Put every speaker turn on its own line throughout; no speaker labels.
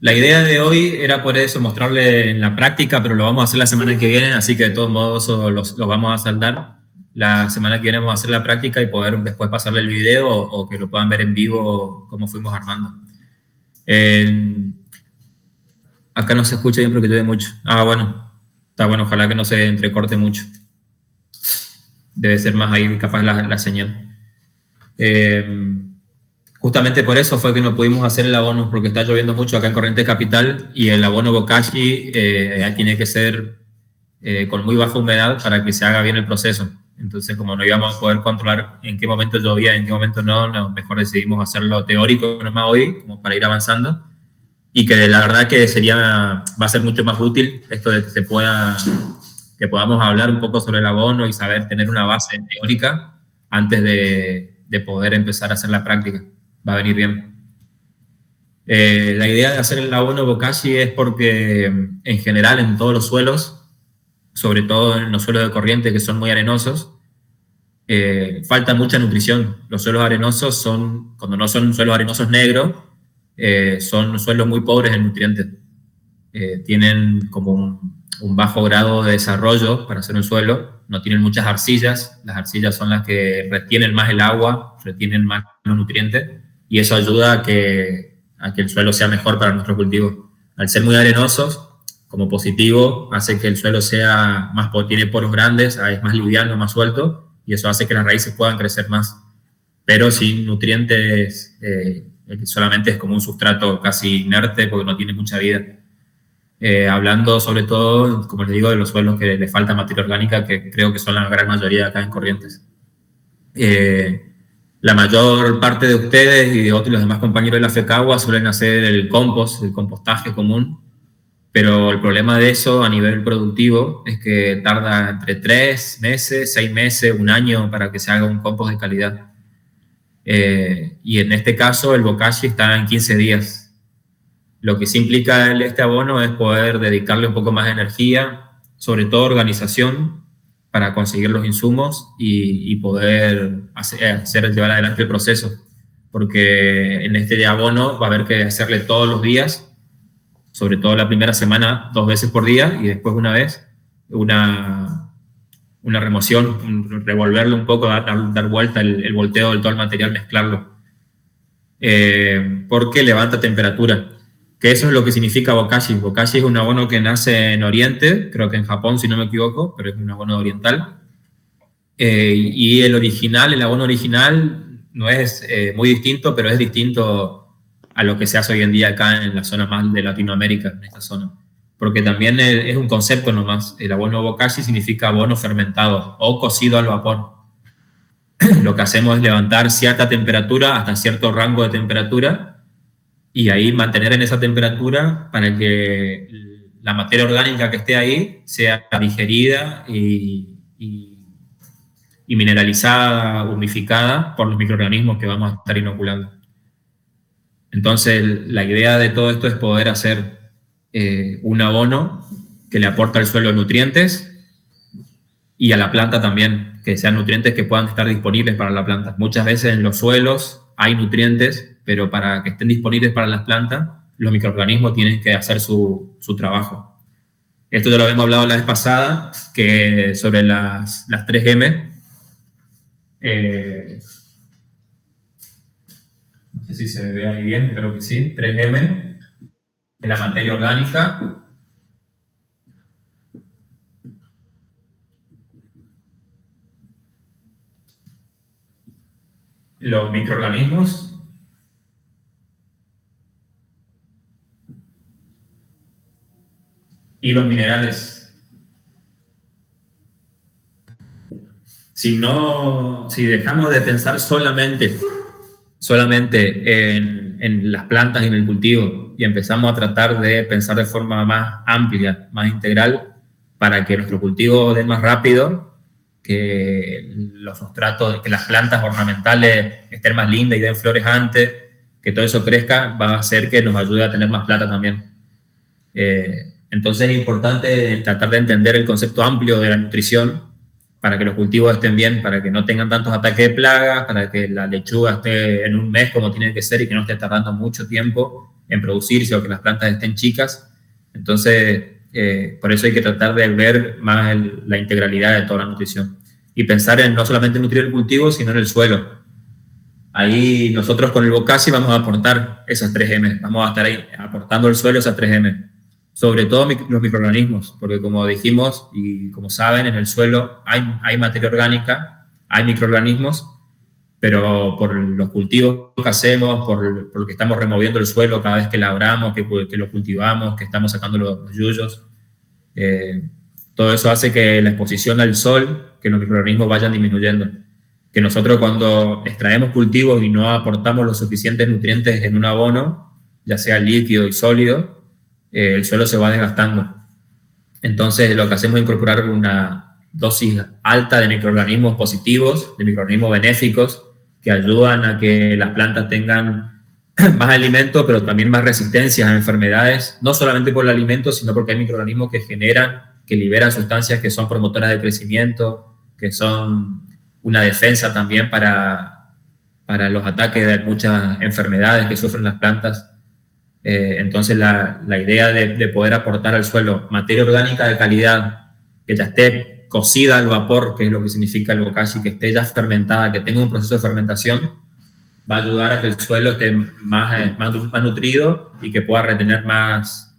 La idea de hoy era por eso mostrarle en la práctica, pero lo vamos a hacer la semana que viene, así que de todos modos eso los vamos a saldar. La semana que viene vamos a hacer la práctica y poder después pasarle el video o que lo puedan ver en vivo cómo fuimos armando. Acá no se escucha bien porque llueve mucho. Ah, bueno. Está bueno, ojalá que no se entrecorte mucho. Debe ser más ahí capaz la señal. Justamente por eso fue que no pudimos hacer el abono, porque está lloviendo mucho acá en Corrientes Capital y el abono Bokashi tiene que ser con muy baja humedad para que se haga bien el proceso. Entonces, como no íbamos a poder controlar en qué momento llovía y en qué momento no, mejor decidimos hacerlo teórico nomás hoy, como para ir avanzando. Y que la verdad que va a ser mucho más útil esto de que podamos hablar un poco sobre el abono y saber tener una base teórica antes de poder empezar a hacer la práctica. Va a venir bien. La idea de hacer el abono Bokashi es porque en general en todos los suelos, sobre todo en los suelos de corriente que son muy arenosos, falta mucha nutrición. Los suelos arenosos cuando no son suelos arenosos negros, son suelos muy pobres en nutrientes. Tienen como un bajo grado de desarrollo para ser un suelo, no tienen muchas arcillas, las arcillas son las que retienen más el agua, retienen más los nutrientes, y eso ayuda a que el suelo sea mejor para nuestros cultivos. Al ser muy arenosos, como positivo, hace que el suelo tiene poros grandes, es más liviano, más suelto, y eso hace que las raíces puedan crecer más. Pero sin nutrientes, solamente es como un sustrato casi inerte porque no tiene mucha vida. Hablando sobre todo, como les digo, de los suelos que le falta materia orgánica, que creo que son la gran mayoría acá en Corrientes. La mayor parte de ustedes y de los demás compañeros de la FECAGUA suelen hacer el compostaje común, pero el problema de eso a nivel productivo es que tarda entre 3 meses, 6 meses, 1 año para que se haga un compost de calidad. Y en este caso el Bokashi está en 15 días. Lo que sí implica este abono es poder dedicarle un poco más de energía, sobre todo organización, para conseguir los insumos y poder llevar adelante el proceso. Porque en este abono va a haber que hacerle todos los días, sobre todo la primera semana, 2 veces por día y después una vez, una remoción, revolverlo un poco, dar vuelta el volteo de todo el material, mezclarlo. Porque levanta temperatura. Que eso es lo que significa Bokashi. Bokashi es un abono que nace en Oriente, creo que en Japón, si no me equivoco, pero es un abono oriental. Y el abono original no es muy distinto, pero es distinto a lo que se hace hoy en día acá en la zona más de Latinoamérica, en esta zona. Porque también es un concepto nomás. El abono Bokashi significa abono fermentado o cocido al vapor. Lo que hacemos es levantar cierta temperatura hasta cierto rango de temperatura y ahí mantener en esa temperatura para que la materia orgánica que esté ahí sea digerida y mineralizada, humificada por los microorganismos que vamos a estar inoculando. Entonces, la idea de todo esto es poder hacer un abono que le aporta al suelo nutrientes y a la planta también, que sean nutrientes que puedan estar disponibles para la planta. Muchas veces en los suelos hay nutrientes, pero para que estén disponibles para las plantas, los microorganismos tienen que hacer su trabajo. Esto ya lo habíamos hablado la vez pasada, que sobre las 3M. No sé si se ve ahí bien, creo que sí. 3M, de la materia orgánica. Los microorganismos y los minerales. Si dejamos de pensar solamente en las plantas y en el cultivo y empezamos a tratar de pensar de forma más amplia, más integral, para que nuestro cultivo dé más rápido, que los sustratos, que las plantas ornamentales estén más lindas y den flores antes, que todo eso crezca, va a hacer que nos ayude a tener más plata también. Entonces es importante tratar de entender el concepto amplio de la nutrición para que los cultivos estén bien, para que no tengan tantos ataques de plagas, para que la lechuga esté en un mes como tiene que ser y que no esté tardando mucho tiempo en producirse o que las plantas estén chicas. Entonces, por eso hay que tratar de ver más la integralidad de toda la nutrición y pensar en no solamente nutrir el cultivo, sino en el suelo. Ahí nosotros con el Bokashi vamos a aportar esas 3M, vamos a estar ahí aportando al suelo esas 3M. Sobre todo los microorganismos, porque como dijimos y como saben, en el suelo hay materia orgánica, hay microorganismos, pero por los cultivos que hacemos, por lo que estamos removiendo el suelo cada vez que labramos, que lo cultivamos, que estamos sacando los yuyos, todo eso hace que la exposición al sol, que los microorganismos vayan disminuyendo. Que nosotros cuando extraemos cultivos y no aportamos los suficientes nutrientes en un abono, ya sea líquido y sólido, el suelo se va desgastando. Entonces lo que hacemos es incorporar una dosis alta de microorganismos positivos, de microorganismos benéficos, que ayudan a que las plantas tengan más alimento, pero también más resistencias a enfermedades, no solamente por el alimento, sino porque hay microorganismos que generan, que liberan sustancias que son promotoras de crecimiento, que son una defensa también para los ataques de muchas enfermedades que sufren las plantas. Entonces la idea de poder aportar al suelo materia orgánica de calidad, que ya esté cocida al vapor, que es lo que significa el Bokashi, que esté ya fermentada, que tenga un proceso de fermentación, va a ayudar a que el suelo esté más nutrido y que pueda retener más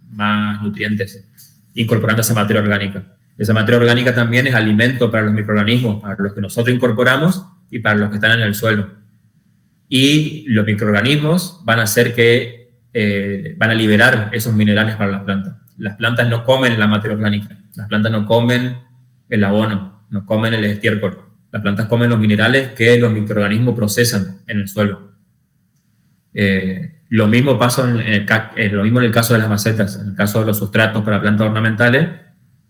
nutrientes, incorporando esa materia orgánica. Esa materia orgánica también es alimento para los microorganismos, para los que nosotros incorporamos y para los que están en el suelo. Y los microorganismos van a hacer que van a liberar esos minerales para las plantas. Las plantas no comen la materia orgánica, las plantas no comen el abono, no comen el estiércol. Las plantas comen los minerales que los microorganismos procesan en el suelo. Lo mismo pasa lo mismo en el caso de las macetas, en el caso de los sustratos para plantas ornamentales.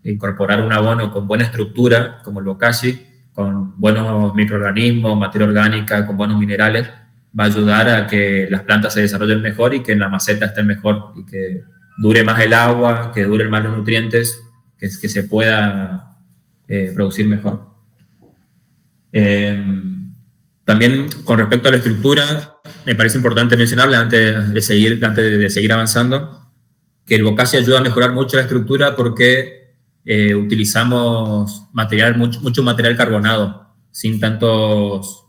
Incorporar un abono con buena estructura, como el Bokashi, con buenos microorganismos, materia orgánica, con buenos minerales, va a ayudar a que las plantas se desarrollen mejor y que en la maceta estén mejor y que dure más el agua, que duren más los nutrientes, que se pueda producir mejor. También con respecto a la estructura, me parece importante mencionarle antes de seguir avanzando, que el Bokashi ayuda a mejorar mucho la estructura porque utilizamos mucho material carbonado, sin tantos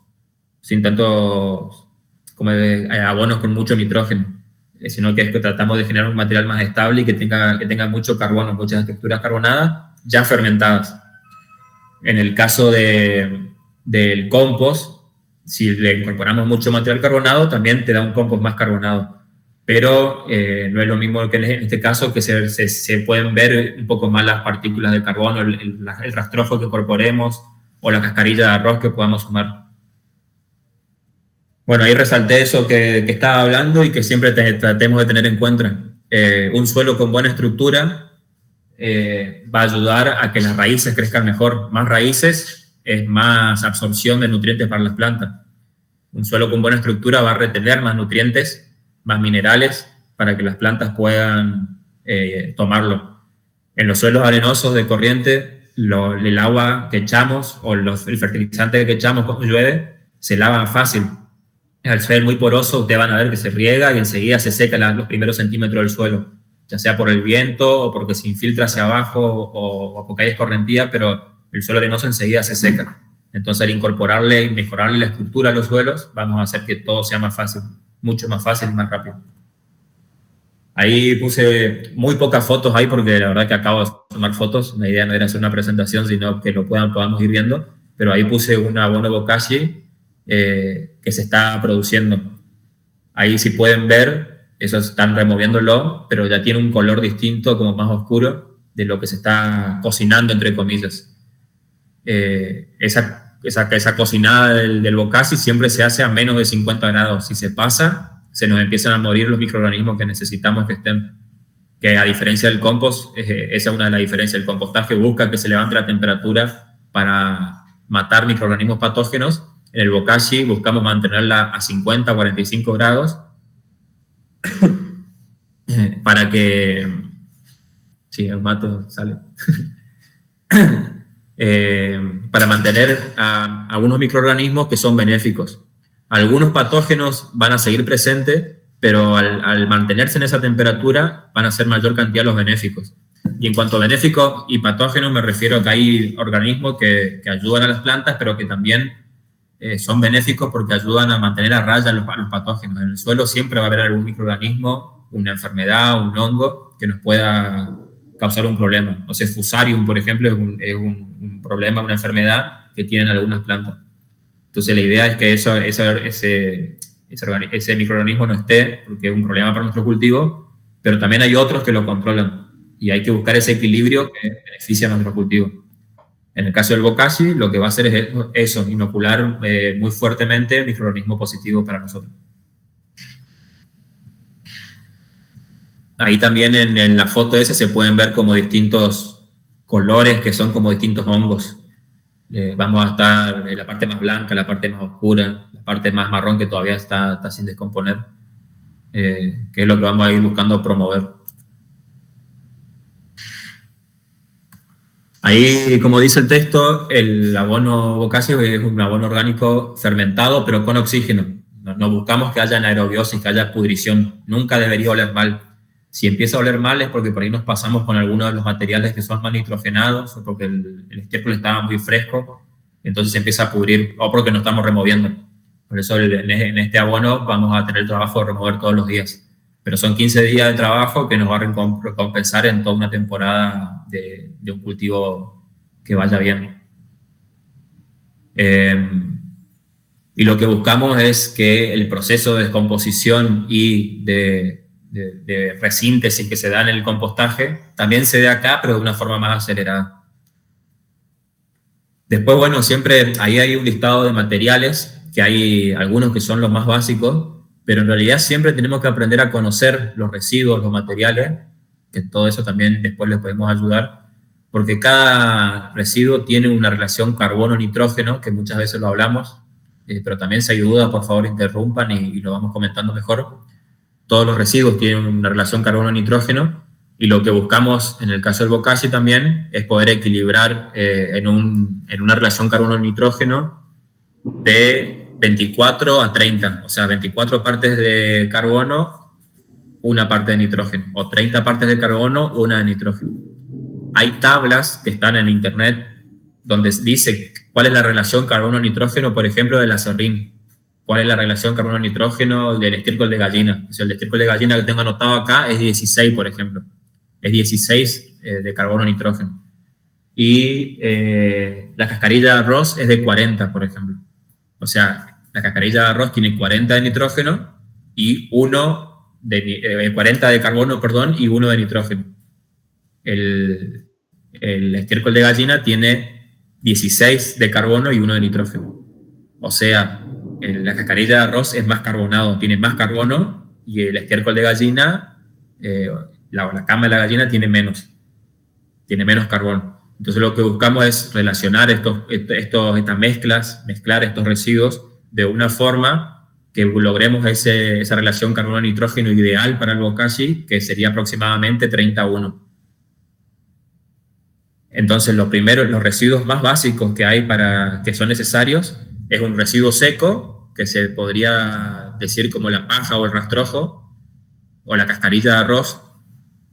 como abonos con mucho nitrógeno, sino que tratamos de generar un material más estable y que tenga mucho carbono, muchas estructuras carbonadas ya fermentadas. En el caso del compost, si le incorporamos mucho material carbonado, también te da un compost más carbonado. Pero no es lo mismo que en este caso, que se pueden ver un poco más las partículas de carbono, el rastrojo que incorporemos o la cascarilla de arroz que podamos sumar. Bueno, ahí resalté eso que estaba hablando y que siempre tratemos de tener en cuenta. Un suelo con buena estructura va a ayudar a que las raíces crezcan mejor. Más raíces es más absorción de nutrientes para las plantas. Un suelo con buena estructura va a retener más nutrientes, más minerales, para que las plantas puedan tomarlo. En los suelos arenosos de corriente, el agua que echamos o el fertilizante que echamos cuando llueve se lava fácil. Al ser muy poroso, ustedes van a ver que se riega y enseguida se seca los primeros centímetros del suelo, ya sea por el viento o porque se infiltra hacia abajo o porque hay escorrentía, pero el suelo arenoso enseguida se seca. Entonces, al incorporarle y mejorarle la estructura a los suelos, vamos a hacer que todo sea más fácil, mucho más fácil y más rápido. Ahí puse muy pocas fotos ahí porque la verdad que acabo de tomar fotos. La idea no era hacer una presentación, sino que podamos ir viendo. Pero ahí puse un abono Bokashi que se está produciendo. Ahí si pueden ver, eso están removiéndolo, pero ya tiene un color distinto, como más oscuro, de lo que se está cocinando, entre comillas. Esa cocinada del Bokashi siempre se hace a menos de 50 grados. Si se pasa, se nos empiezan a morir los microorganismos que necesitamos que estén. Que a diferencia del compost, esa es una de las diferencias. El compostaje busca que se levante la temperatura para matar microorganismos patógenos. En el Bokashi buscamos mantenerla a 50 o 45 grados para que... Sí, el mato sale. para mantener a algunos microorganismos que son benéficos. Algunos patógenos van a seguir presentes, pero al mantenerse en esa temperatura van a ser mayor cantidad los benéficos. Y en cuanto a benéficos y patógenos, me refiero a que hay organismos que ayudan a las plantas, pero que también son benéficos porque ayudan a mantener a raya los patógenos. En el suelo siempre va a haber algún microorganismo, una enfermedad, un hongo, que nos pueda causar un problema. O sea, Fusarium, por ejemplo, es un problema, una enfermedad que tienen algunas plantas. Entonces, la idea es que ese microorganismo no esté, porque es un problema para nuestro cultivo, pero también hay otros que lo controlan. Y hay que buscar ese equilibrio que beneficia a nuestro cultivo. En el caso del bokashi, lo que va a hacer es eso, inocular muy fuertemente microorganismo positivo para nosotros. Ahí también en la foto esa se pueden ver como distintos colores que son como distintos hongos. Vamos a estar en la parte más blanca, la parte más oscura, la parte más marrón que todavía está sin descomponer, que es lo que vamos a ir buscando promover. Ahí, como dice el texto, el abono bokashi es un abono orgánico fermentado, pero con oxígeno. No buscamos que haya anaerobiosis, que haya pudrición. Nunca debería oler mal. Si empieza a oler mal es porque por ahí nos pasamos con algunos de los materiales que son más nitrogenados, o porque el estiércol estaba muy fresco, entonces se empieza a pudrir, o porque no estamos removiendo. Por eso en este abono vamos a tener el trabajo de remover todos los días. Pero son 15 días de trabajo que nos va a recompensar en toda una temporada de un cultivo que vaya bien. Y lo que buscamos es que el proceso de descomposición y de resíntesis que se da en el compostaje también se dé acá, pero de una forma más acelerada. Después, bueno, siempre ahí hay un listado de materiales, que hay algunos que son los más básicos, pero en realidad siempre tenemos que aprender a conocer los residuos, los materiales, que todo eso también después les podemos ayudar, porque cada residuo tiene una relación carbono-nitrógeno, que muchas veces lo hablamos, pero también si hay dudas, por favor interrumpan y lo vamos comentando mejor. Todos los residuos tienen una relación carbono-nitrógeno, y lo que buscamos en el caso del bokashi también es poder equilibrar en una relación carbono-nitrógeno de 24 a 30, o sea, 24 partes de carbono, una parte de nitrógeno, o 30 partes de carbono, una de nitrógeno. Hay tablas que están en internet donde dice cuál es la relación carbono-nitrógeno, por ejemplo, del acerrín, cuál es la relación carbono-nitrógeno del estiércol de gallina. O sea, el estiércol de gallina que tengo anotado acá es 16, por ejemplo. Es 16 de carbono-nitrógeno. Y la cascarilla de arroz es de 40, por ejemplo. O sea, la cascarilla de arroz tiene 40 de nitrógeno y 40 de carbono, perdón, y 1 de nitrógeno. El estiércol de gallina tiene 16 de carbono y 1 de nitrógeno. O sea, la cascarilla de arroz es más carbonado, tiene más carbono, y el estiércol de gallina, la cama de la gallina tiene menos carbono. Entonces lo que buscamos es relacionar estas mezclas, mezclar estos residuos de una forma que logremos esa relación carbono-nitrógeno ideal para el bokashi, que sería aproximadamente 30:1. Entonces los residuos más básicos que hay que son necesarios es un residuo seco, que se podría decir como la paja o el rastrojo, o la cascarilla de arroz.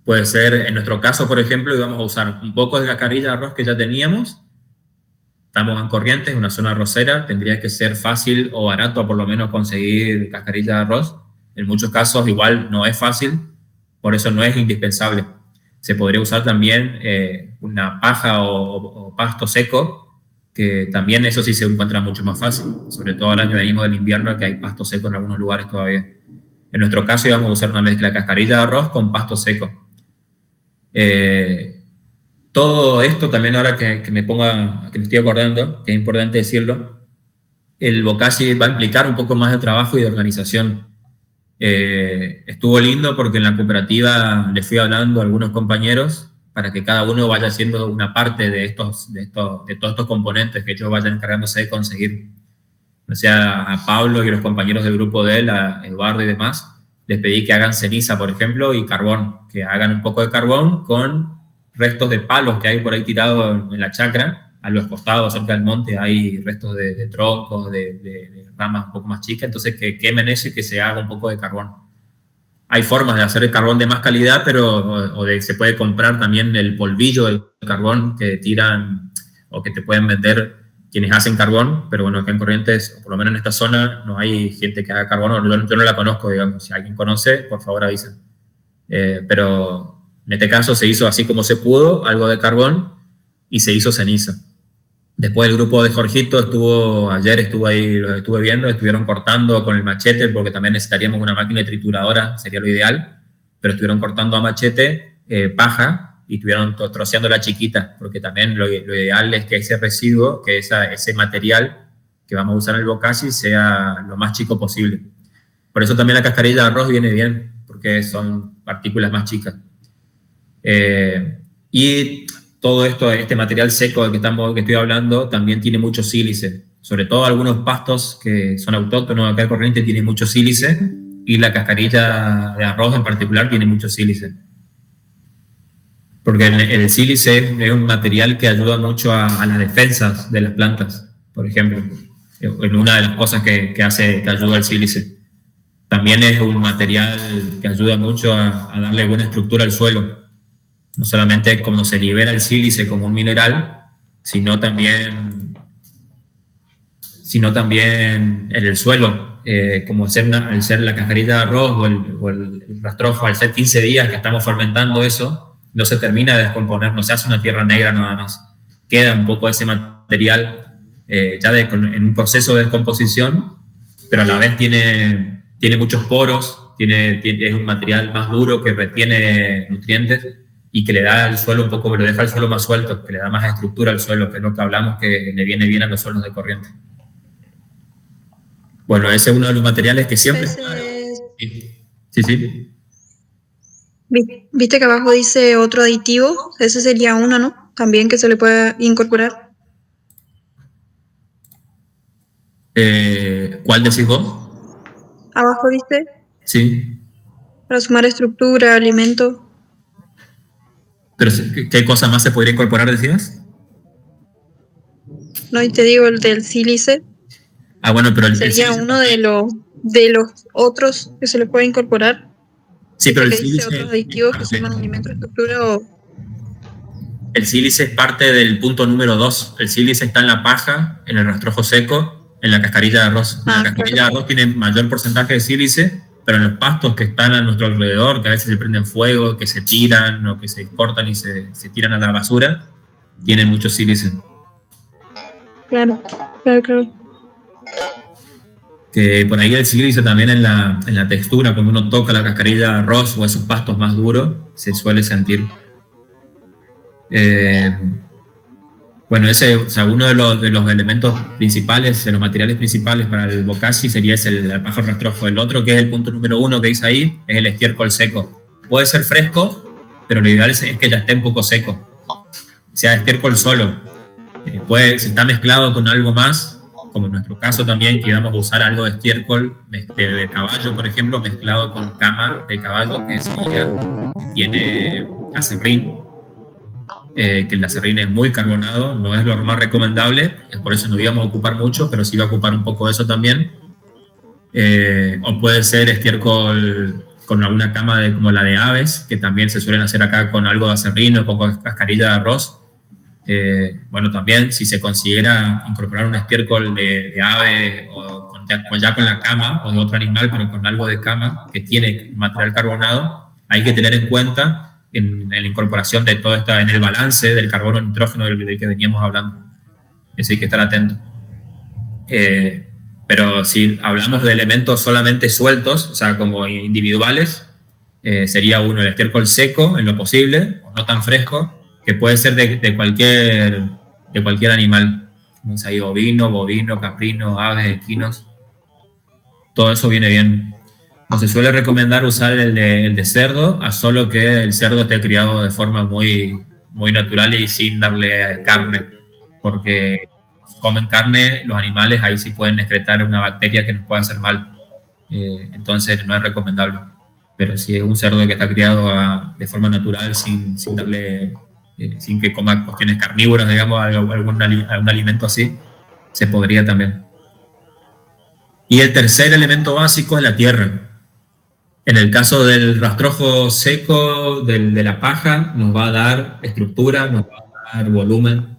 Puede ser, en nuestro caso, por ejemplo, íbamos a usar un poco de cascarilla de arroz que ya teníamos. Estamos en Corrientes, en una zona arrocera, tendría que ser fácil o barato por lo menos conseguir cascarilla de arroz. En muchos casos igual no es fácil, por eso no es indispensable. Se podría usar también una paja o pasto seco, que también eso sí se encuentra mucho más fácil, sobre todo al año venimos del invierno, que hay pasto seco en algunos lugares todavía. En nuestro caso íbamos a usar una mezcla de cascarilla de arroz con pasto seco. Todo esto también, ahora que me estoy acordando, que es importante decirlo, el bokashi va a implicar un poco más de trabajo y de organización. Estuvo lindo porque en la cooperativa le fui hablando a algunos compañeros para que cada uno vaya haciendo una parte de todos estos componentes que ellos vayan encargándose de conseguir. O sea, a Pablo y a los compañeros del grupo de él, a Eduardo y demás, les pedí que hagan ceniza, por ejemplo, y carbón, que hagan un poco de carbón con restos de palos que hay por ahí tirados en la chacra, a los costados, cerca del monte, hay restos de troncos, de ramas un poco más chicas, entonces que quemen eso y que se haga un poco de carbón. Hay formas de hacer el carbón de más calidad, pero se puede comprar también el polvillo del carbón que tiran o que te pueden vender quienes hacen carbón, pero bueno, acá en Corrientes, o por lo menos en esta zona, no hay gente que haga carbón, yo no la conozco, digamos. Si alguien conoce, por favor avisen. Pero en este caso se hizo así como se pudo, algo de carbón, y se hizo ceniza. Después el grupo de Jorgito ayer estuvo ahí, lo estuve viendo, estuvieron cortando con el machete, porque también necesitaríamos una máquina trituradora, sería lo ideal, pero estuvieron cortando a machete paja y estuvieron troceando la chiquita, porque también lo ideal es que ese residuo, que ese material que vamos a usar en el bokashi sea lo más chico posible. Por eso también la cascarilla de arroz viene bien, porque son partículas más chicas. Y todo esto, este material seco del que estoy hablando, también tiene mucho sílice. Sobre todo algunos pastos que son autóctonos acá de Corrientes tienen mucho sílice, y la cascarilla de arroz en particular tiene mucho sílice. Porque el sílice es un material que ayuda mucho a las defensas de las plantas, por ejemplo. Es una de las cosas que ayuda el sílice. También es un material que ayuda mucho a darle buena estructura al suelo. No solamente como se libera el sílice como un mineral, sino también en el suelo, como al ser la cascarilla de arroz o el rastrojo, al ser 15 días que estamos fermentando eso, no se termina de descomponer, no se hace una tierra negra nada más. Queda un poco ese material en un proceso de descomposición, pero a la vez tiene muchos poros, es un material más duro que retiene nutrientes y que le da al suelo un poco, lo deja al suelo más suelto, que le da más estructura al suelo, que es lo que hablamos que le viene bien a los suelos de corriente. Bueno, ese es uno de los materiales que siempre... Sí.
Viste que abajo dice otro aditivo, ese sería uno, ¿no? También que se le puede incorporar.
¿Cuál decís vos?
Abajo dice.
Sí.
Para sumar estructura, alimento.
¿Pero qué cosa más se podría incorporar, decías?
No, y te digo, el del sílice.
Ah, bueno, pero
sería uno de los otros que se le puede incorporar.
Sí, pero el
sílice. Otros aditivos que suman alimento, estructura o...
El sílice es parte del punto número 2. El sílice está en la paja, en el rastrojo seco, en la cascarilla de arroz. La cascarilla de arroz tiene mayor porcentaje de sílice, pero en los pastos que están a nuestro alrededor, que a veces se prenden fuego, que se tiran o que se cortan y se tiran a la basura, tienen mucho sílice.
Claro.
Que por ahí el sílice también en la textura, cuando uno toca la cascarilla de arroz o esos pastos más duros, se suele sentir. Bueno, uno de los elementos principales, de los materiales principales para el bokashi sería el pajo rastrojo. El otro, que es el punto número 1 que dice ahí, es el estiércol seco. Puede ser fresco, pero lo ideal es que ya esté un poco seco. O sea, estiércol solo. Si está mezclado con algo más, como en nuestro caso también, que íbamos a usar algo de estiércol de caballo, por ejemplo, mezclado con cama de caballo, que tiene acerrín. Que el acerrín es muy carbonado, no es lo más recomendable, por eso no íbamos a ocupar mucho, pero sí iba a ocupar un poco de eso también. O puede ser estiércol con alguna cama como la de aves, que también se suelen hacer acá con algo de acerrín o con cascarilla de arroz. Bueno, también si se considera incorporar un estiércol de ave o ya con la cama o de otro animal, pero con algo de cama que tiene material carbonado, hay que tener en cuenta en la incorporación de todo esto, en el balance del carbono nitrógeno del que veníamos hablando. Eso hay que estar atento. Pero si hablamos de elementos solamente sueltos, o sea, como individuales, sería uno el estiércol seco en lo posible, o no tan fresco, que puede ser de cualquier animal. Como ahí ovino, bovino, caprino, aves, equinos. Todo eso viene bien. No se suele recomendar usar el de cerdo, a solo que el cerdo esté criado de forma muy, muy natural y sin darle carne, porque si comen carne, los animales ahí sí pueden excretar una bacteria que nos puede hacer mal. Entonces no es recomendable. Pero si es un cerdo que está criado de forma natural, sin darle sin que coma cuestiones carnívoras, digamos, algún alimento así, se podría también. Y el tercer elemento básico es la tierra. En el caso del rastrojo seco, de la paja, nos va a dar estructura, nos va a dar volumen,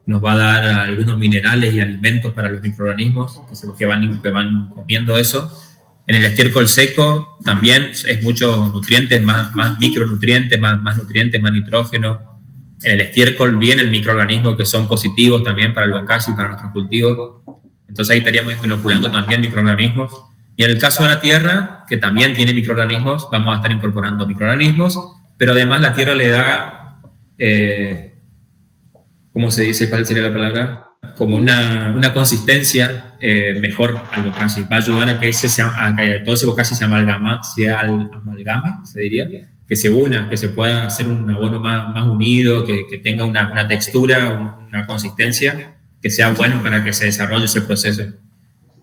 nos va a dar algunos minerales y alimentos para los microorganismos que van comiendo eso. En el estiércol seco también es muchos nutrientes, más micronutrientes, más nutrientes, más nitrógeno. En el estiércol viene el microorganismo que son positivos también para el bokashi y para nuestros cultivos. Entonces ahí estaríamos inoculando también microorganismos. Y en el caso de la tierra, que también tiene microorganismos, vamos a estar incorporando microorganismos, pero además la tierra le da, ¿cómo se dice? ¿Cuál sería la palabra? Como una consistencia mejor al bokashi. Va a ayudar a que todo ese bokashi se amalgama, se diría, que se una, que se pueda hacer un abono más unido, que tenga una textura, una consistencia, que sea bueno para que se desarrolle ese proceso.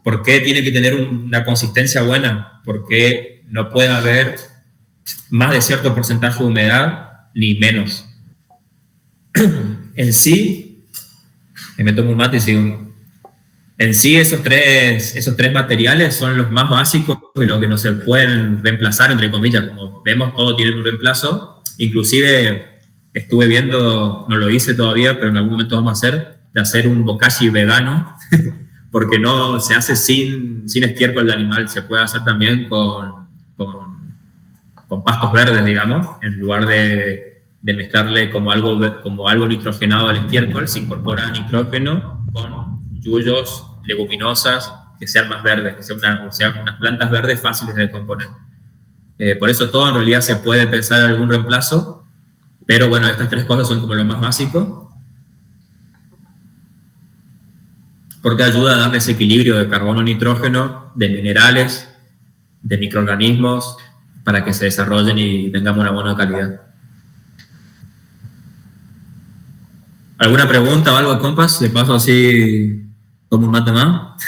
¿Por qué tiene que tener una consistencia buena? Porque no puede haber más de cierto porcentaje de humedad ni menos. En sí, me tomo un mate y sigo. En sí, esos tres materiales son los más básicos y los que no se pueden reemplazar, entre comillas. Como vemos, todo tiene un reemplazo. Inclusive, estuve viendo, no lo hice todavía, pero en algún momento vamos a hacer un bokashi vegano, porque no se hace sin estiércol de animal, se puede hacer también con pastos verdes, digamos, en lugar de mezclarle como algo nitrogenado al estiércol, se incorpora nitrógeno con yuyos, leguminosas, que sean más verdes, que sean unas plantas verdes fáciles de componer. Por eso todo en realidad se puede pensar en algún reemplazo, pero bueno, estas tres cosas son como lo más básico, porque ayuda a darle ese equilibrio de carbono-nitrógeno, de minerales, de microorganismos, para que se desarrollen y tengamos una buena calidad. ¿Alguna pregunta o algo, compas? ¿Le paso así como un mate más?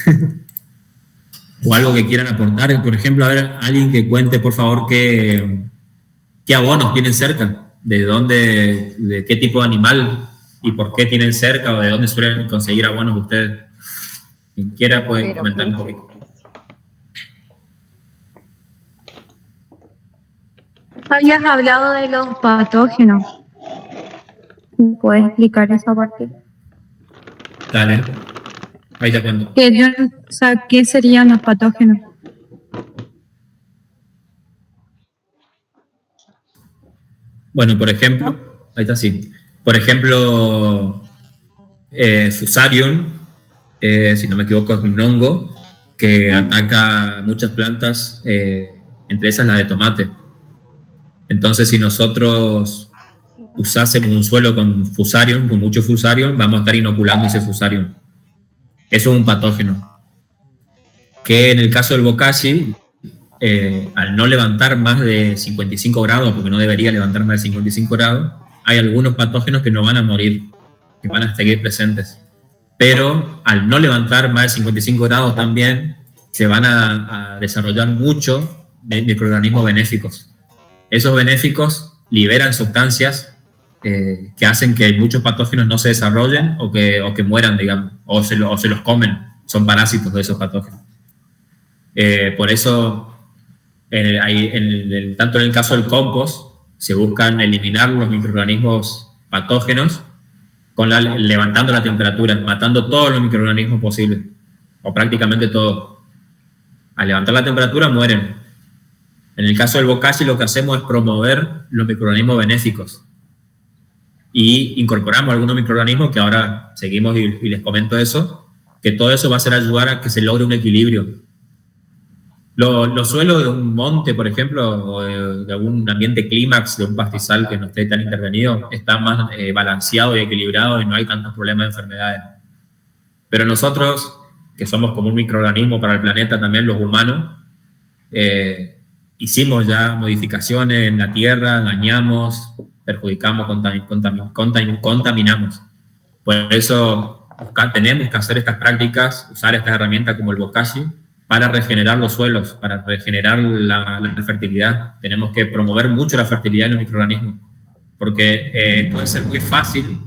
¿O algo que quieran aportar? Por ejemplo, a ver, alguien que cuente, por favor, qué abonos tienen cerca, de qué tipo de animal y por qué tienen cerca, o de dónde suelen conseguir abonos ustedes. Quien quiera puede comentar un poquito.
Habías hablado de los patógenos. ¿Puedes explicar esa parte?
Dale, ahí te cuento.
¿Qué serían los patógenos?
Bueno, por ejemplo, ahí está, sí. Por ejemplo, Fusarium, si no me equivoco, es un hongo que ataca muchas plantas, entre esas la de tomate. Entonces, si nosotros usásemos un suelo con Fusarium, con mucho Fusarium, vamos a estar inoculando ese Fusarium. Eso es un patógeno. Que en el caso del bokashi, al no levantar más de 55 grados, porque no debería levantar más de 55 grados, hay algunos patógenos que no van a morir, que van a seguir presentes. Pero al no levantar más de 55 grados también, se van a desarrollar muchos microorganismos benéficos. Esos benéficos liberan sustancias que hacen que muchos patógenos no se desarrollen o que mueran, digamos, o se los comen. Son parásitos de esos patógenos. Por eso, tanto en el caso del compost, se buscan eliminar los microorganismos patógenos levantando la temperatura, matando todos los microorganismos posibles, o prácticamente todos. Al levantar la temperatura mueren. En el caso del bokashi, lo que hacemos es promover los microorganismos benéficos y incorporamos algunos microorganismos que ahora seguimos y les comento eso, que todo eso va a ayudar a que se logre un equilibrio. Los suelos de un monte, por ejemplo, o de algún ambiente clímax, de un pastizal que no esté tan intervenido, está más balanceado y equilibrado y no hay tantos problemas de enfermedades. Pero nosotros, que somos como un microorganismo para el planeta también, los humanos, hicimos ya modificaciones en la tierra, dañamos, perjudicamos, contaminamos. Por eso tenemos que hacer estas prácticas, usar estas herramientas como el bokashi, para regenerar los suelos, para regenerar la fertilidad. Tenemos que promover mucho la fertilidad de los microorganismos. porque puede ser muy fácil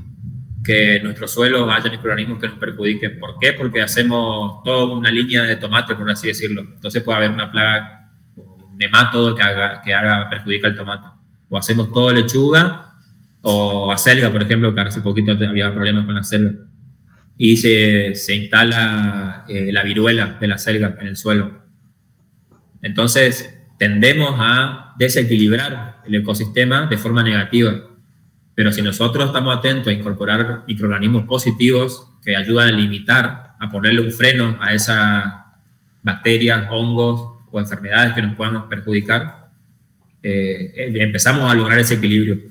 que en nuestros suelos haya microorganismos que nos perjudiquen. ¿Por qué? Porque hacemos toda una línea de tomate, por así decirlo. Entonces puede haber una plaga, un nemátodo que perjudica el tomate. O hacemos todo lechuga o acelga, por ejemplo, que hace poquito había problemas con la acelga. Y se instala la viruela de la acelga en el suelo. Entonces tendemos a desequilibrar el ecosistema de forma negativa. Pero si nosotros estamos atentos a incorporar microorganismos positivos que ayudan a limitar, a ponerle un freno a esas bacterias, hongos o enfermedades que nos puedan perjudicar, empezamos a lograr ese equilibrio.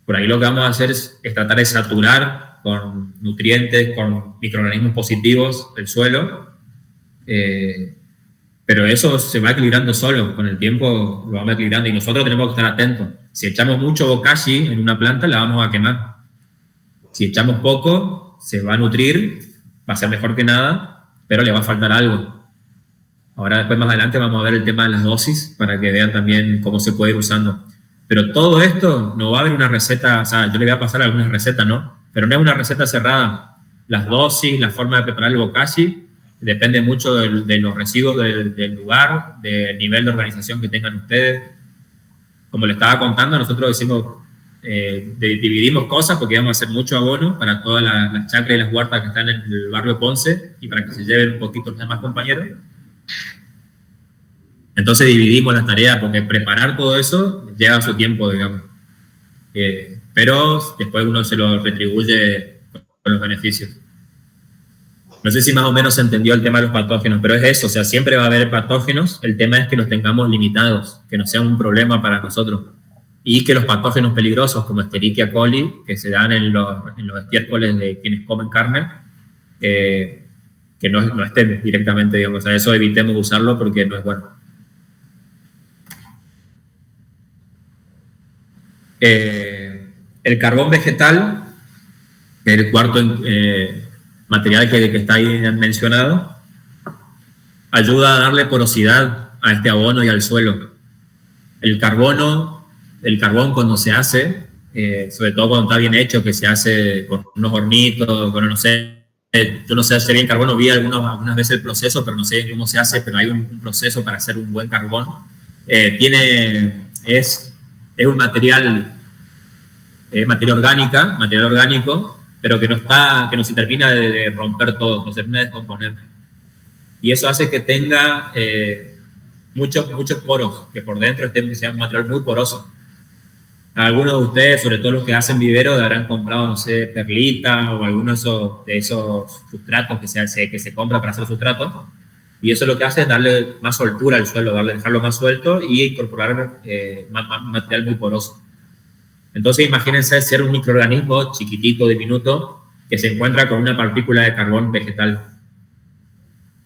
Por ahí lo que vamos a hacer es tratar de saturar con nutrientes, con microorganismos positivos el suelo, pero eso se va equilibrando solo, con el tiempo lo vamos equilibrando y nosotros tenemos que estar atentos. Si echamos mucho bokashi en una planta, la vamos a quemar. Si echamos poco, se va a nutrir, va a ser mejor que nada, pero le va a faltar algo. Ahora después más adelante vamos a ver el tema de las dosis para que vean también cómo se puede ir usando. Pero todo esto no va a haber una receta, o sea, yo le voy a pasar algunas recetas, ¿no? Pero no es una receta cerrada. Las dosis, la forma de preparar el bokashi, depende mucho de los residuos del lugar, del nivel de organización que tengan ustedes. Como les estaba contando, nosotros decimos, dividimos cosas porque vamos a hacer mucho abono para todas las chacras y las huertas que están en el barrio Ponce y para que se lleven un poquito los demás compañeros. Entonces dividimos las tareas porque preparar todo eso lleva su tiempo, digamos. Pero después uno se lo retribuye con los beneficios. No sé si más o menos se entendió el tema de los patógenos, pero es eso, o sea, siempre va a haber patógenos, el tema es que los tengamos limitados, que no sean un problema para nosotros, y que los patógenos peligrosos como Escherichia coli, que se dan en los estiércoles de quienes comen carne, que no estén directamente, digamos, o sea, eso evitemos usarlo porque no es bueno. El carbón vegetal, el cuarto material que está ahí mencionado, ayuda a darle porosidad a este abono y al suelo. El carbón cuando se hace, sobre todo cuando está bien hecho, que se hace con unos hornitos, con no sé, yo no sé hacer bien carbón, vi algunas veces el proceso, pero no sé cómo se hace, pero hay un proceso para hacer un buen carbón. Es un material orgánico, pero que no se termina de romper todo, no se termina de descomponer. Y eso hace que tenga muchos poros, que por dentro sea un material muy poroso. Algunos de ustedes, sobre todo los que hacen vivero, habrán comprado, no sé, perlita o alguno de esos sustratos que se compra para hacer sustratos. Y eso lo que hace es darle más soltura al suelo, dejarlo más suelto y incorporar más material muy poroso. Entonces imagínense ser un microorganismo chiquitito, diminuto, que se encuentra con una partícula de carbón vegetal.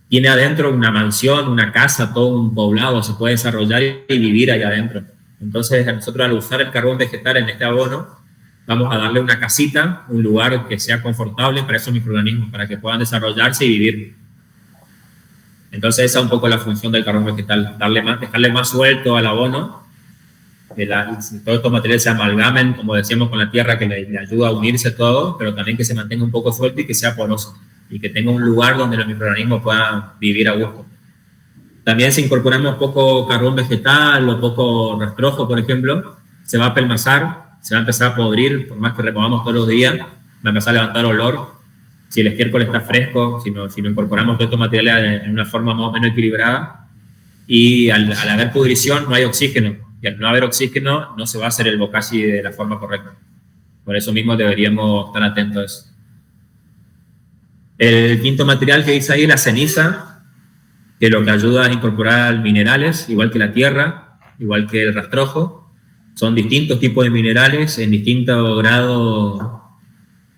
Tiene adentro una mansión, una casa, todo un poblado, se puede desarrollar y vivir ahí adentro. Entonces nosotros al usar el carbón vegetal en este abono, vamos a darle una casita, un lugar que sea confortable para esos microorganismos, para que puedan desarrollarse y vivir. Entonces esa es un poco la función del carbón vegetal, dejarle más suelto al abono, que todos estos materiales se amalgamen, como decíamos, con la tierra, que le ayuda a unirse todo, pero también que se mantenga un poco suelto y que sea poroso, y que tenga un lugar donde los microorganismos puedan vivir a gusto. También si incorporamos poco carbón vegetal o poco rastrojo, por ejemplo, se va a pelmazar, se va a empezar a podrir, por más que removamos todos los días, va a empezar a levantar olor. Si el estiércol está fresco, si no incorporamos todos estos materiales en una forma más o menos equilibrada, y al haber pudrición no hay oxígeno, y al no haber oxígeno no se va a hacer el bokashi de la forma correcta. Por eso mismo deberíamos estar atentos a eso. El quinto material que dice ahí es la ceniza, que lo que ayuda a incorporar minerales, igual que la tierra, igual que el rastrojo. Son distintos tipos de minerales en distinto grado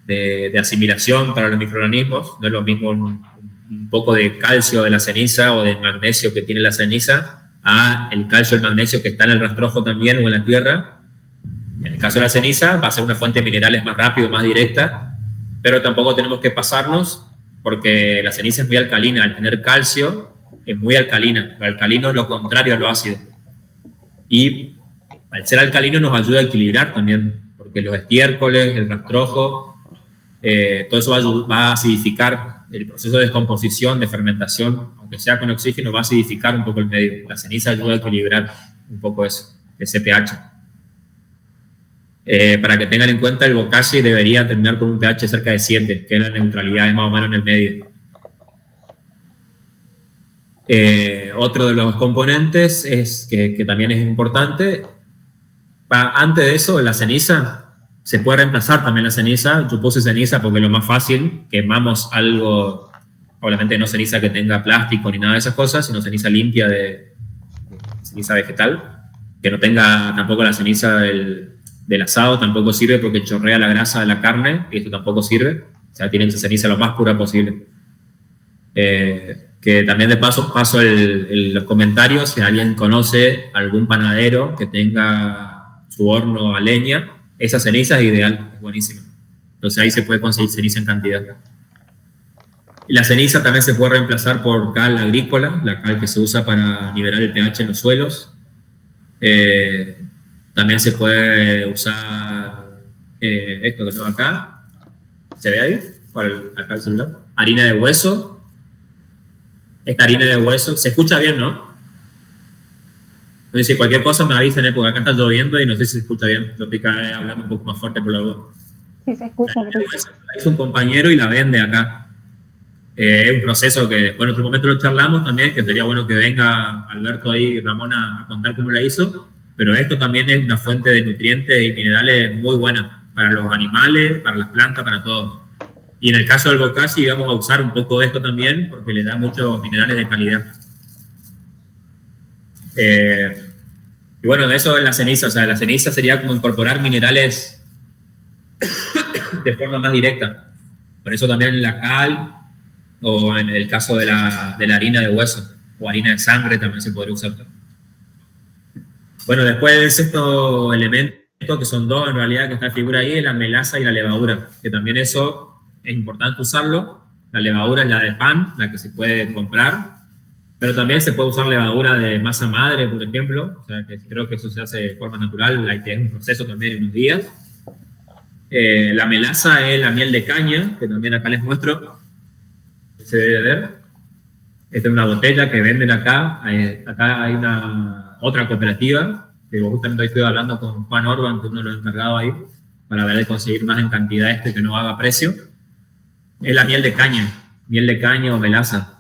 de asimilación para los microorganismos. No es lo mismo un poco de calcio de la ceniza o de magnesio que tiene la ceniza a el calcio y el magnesio que está en el rastrojo también o en la tierra. En el caso de la ceniza va a ser una fuente de minerales más rápido, más directa, pero tampoco tenemos que pasarnos porque la ceniza es muy alcalina. Al tener calcio es muy alcalina. Lo alcalino es lo contrario a lo ácido. Y al ser alcalino nos ayuda a equilibrar también, porque los estiércoles, el rastrojo, todo eso va a acidificar el proceso de descomposición, de fermentación, aunque sea con oxígeno, va a acidificar un poco el medio. La ceniza ayuda a equilibrar un poco eso, ese pH. Para que tengan en cuenta, el bokashi debería terminar con un pH cerca de 7, que es la neutralidad, es más o menos en el medio. Otro de los componentes es que también es importante. Antes de eso, la ceniza, se puede reemplazar también la ceniza. Yo puse ceniza porque es lo más fácil. Quemamos algo, obviamente no ceniza que tenga plástico ni nada de esas cosas, sino ceniza limpia de ceniza vegetal, que no tenga tampoco la ceniza del asado, tampoco sirve porque chorrea la grasa de la carne, y esto tampoco sirve. O sea, tienen esa ceniza lo más pura posible. Que también de paso los comentarios, si alguien conoce algún panadero que tenga su horno a leña, esa ceniza es ideal, es buenísima. Entonces ahí se puede conseguir ceniza en cantidad. Y la ceniza también se puede reemplazar por cal agrícola, la cal que se usa para nivelar el pH en los suelos. También se puede usar esto que tengo acá. ¿Se ve ahí? Acá el celular. Harina de hueso. Esta harina de hueso. Se escucha bien, ¿no? Entonces, si cualquier cosa me avisen, porque acá está lloviendo y no sé si se escucha bien. Lo pica hablando un poco más fuerte por la voz.
Sí, se escucha.
Es un compañero y la vende acá. Es un proceso que, bueno, en otro momento lo charlamos también, que sería bueno que venga Alberto ahí y Ramón a contar cómo la hizo. Pero esto también es una fuente de nutrientes y minerales muy buena para los animales, para las plantas, para todo. Y en el caso del bokashi vamos a usar un poco de esto también porque le da muchos minerales de calidad. Y bueno, eso es la ceniza. O sea, la ceniza sería como incorporar minerales de forma más directa. Por eso también la cal, o en el caso de la harina de hueso, o harina de sangre también se podría usar. Bueno, después del sexto elemento, que son dos en realidad, que está figura ahí, es la melaza y la levadura, que también eso es importante usarlo. La levadura es la de pan, la que se puede comprar, pero también se puede usar levadura de masa madre, por ejemplo, o sea, que creo que eso se hace de forma natural, es un proceso también en unos días. La melaza es la miel de caña, que también acá les muestro, se debe ver. Esta es una botella que venden acá. Acá hay otra cooperativa, que justamente hoy estoy hablando con Juan Orban, que es uno de los encargados ahí, para ver de conseguir más en cantidad que no haga precio. Es la miel de caña o melaza.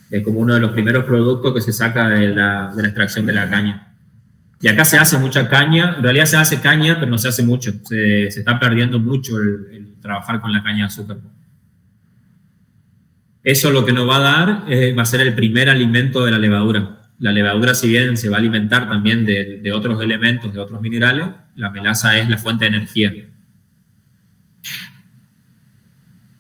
Es como uno de los primeros productos que se saca de la extracción de la caña. Y acá se hace mucha caña, en realidad se hace caña, pero no se hace mucho. Se está perdiendo mucho el trabajar con la caña de azúcar. Eso lo que nos va a dar va a ser el primer alimento de la levadura. La levadura, si bien se va a alimentar también de otros elementos, de otros minerales, la melaza es la fuente de energía.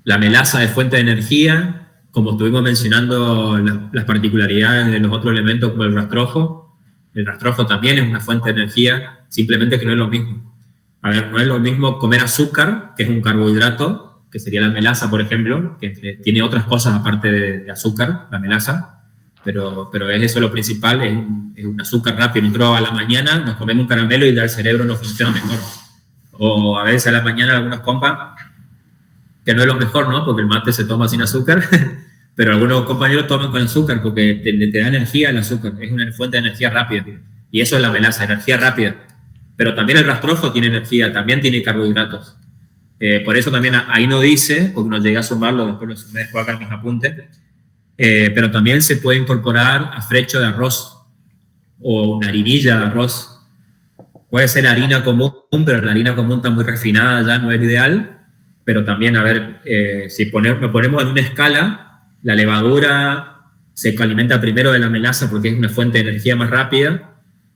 La melaza es fuente de energía, como estuvimos mencionando las particularidades de los otros elementos como el rastrojo. El rastrojo también es una fuente de energía, simplemente que no es lo mismo. A ver, no es lo mismo comer azúcar, que es un carbohidrato, que sería la melaza, por ejemplo, que tiene otras cosas aparte de azúcar, la melaza. Pero es eso lo principal, es un azúcar rápido. Nosotros a la mañana nos comemos un caramelo y ya el cerebro no funciona mejor. O a veces a la mañana algunos compas, que no es lo mejor, ¿no? Porque el mate se toma sin azúcar, pero algunos compañeros toman con azúcar porque te da energía el azúcar, es una fuente de energía rápida. Y eso es la melaza, energía rápida. Pero también el rastrojo tiene energía, también tiene carbohidratos. Por eso también ahí no dice, porque no llegué a sumarlo, después me dejo acá en mis apuntes, pero también se puede incorporar afrecho de arroz o una harinilla de arroz. Puede ser harina común, pero la harina común está muy refinada, ya no es ideal. Pero también, a ver, si lo ponemos en una escala, la levadura se alimenta primero de la melaza porque es una fuente de energía más rápida.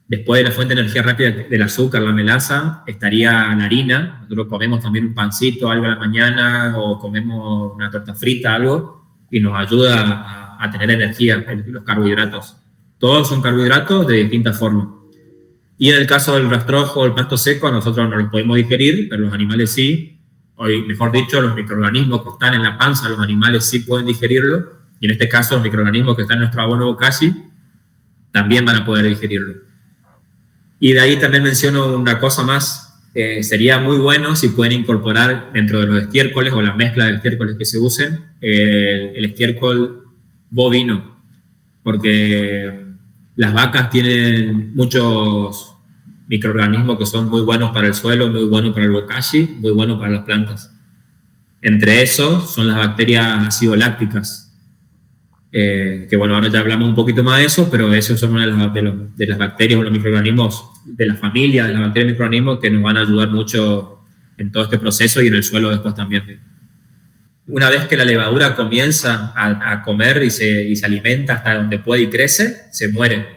Después de la fuente de energía rápida del azúcar, la melaza, estaría la harina. Nosotros comemos también un pancito, algo a la mañana, o comemos una torta frita, algo, y nos ayuda a tener energía, los carbohidratos. Todos son carbohidratos de distintas formas. Y en el caso del rastrojo o el pasto seco, nosotros no los podemos digerir, pero los animales sí. O mejor dicho, los microorganismos que están en la panza, los animales sí pueden digerirlo. Y en este caso, los microorganismos que están en nuestro abono bokashi también van a poder digerirlo. Y de ahí también menciono una cosa más sería muy bueno si pueden incorporar dentro de los estiércoles o la mezcla de estiércoles que se usen el estiércol bovino, porque las vacas tienen muchos microorganismos que son muy buenos para el suelo, muy buenos para el bokashi, muy buenos para las plantas. Entre esos son las bacterias acidolácticas, que bueno, ahora ya hablamos un poquito más de eso, pero esos son una de las bacterias o los microorganismos de la familia de las bacterias y microorganismos que nos van a ayudar mucho en todo este proceso y en el suelo después también. Una vez que la levadura comienza a comer y se alimenta hasta donde puede y crece, se muere.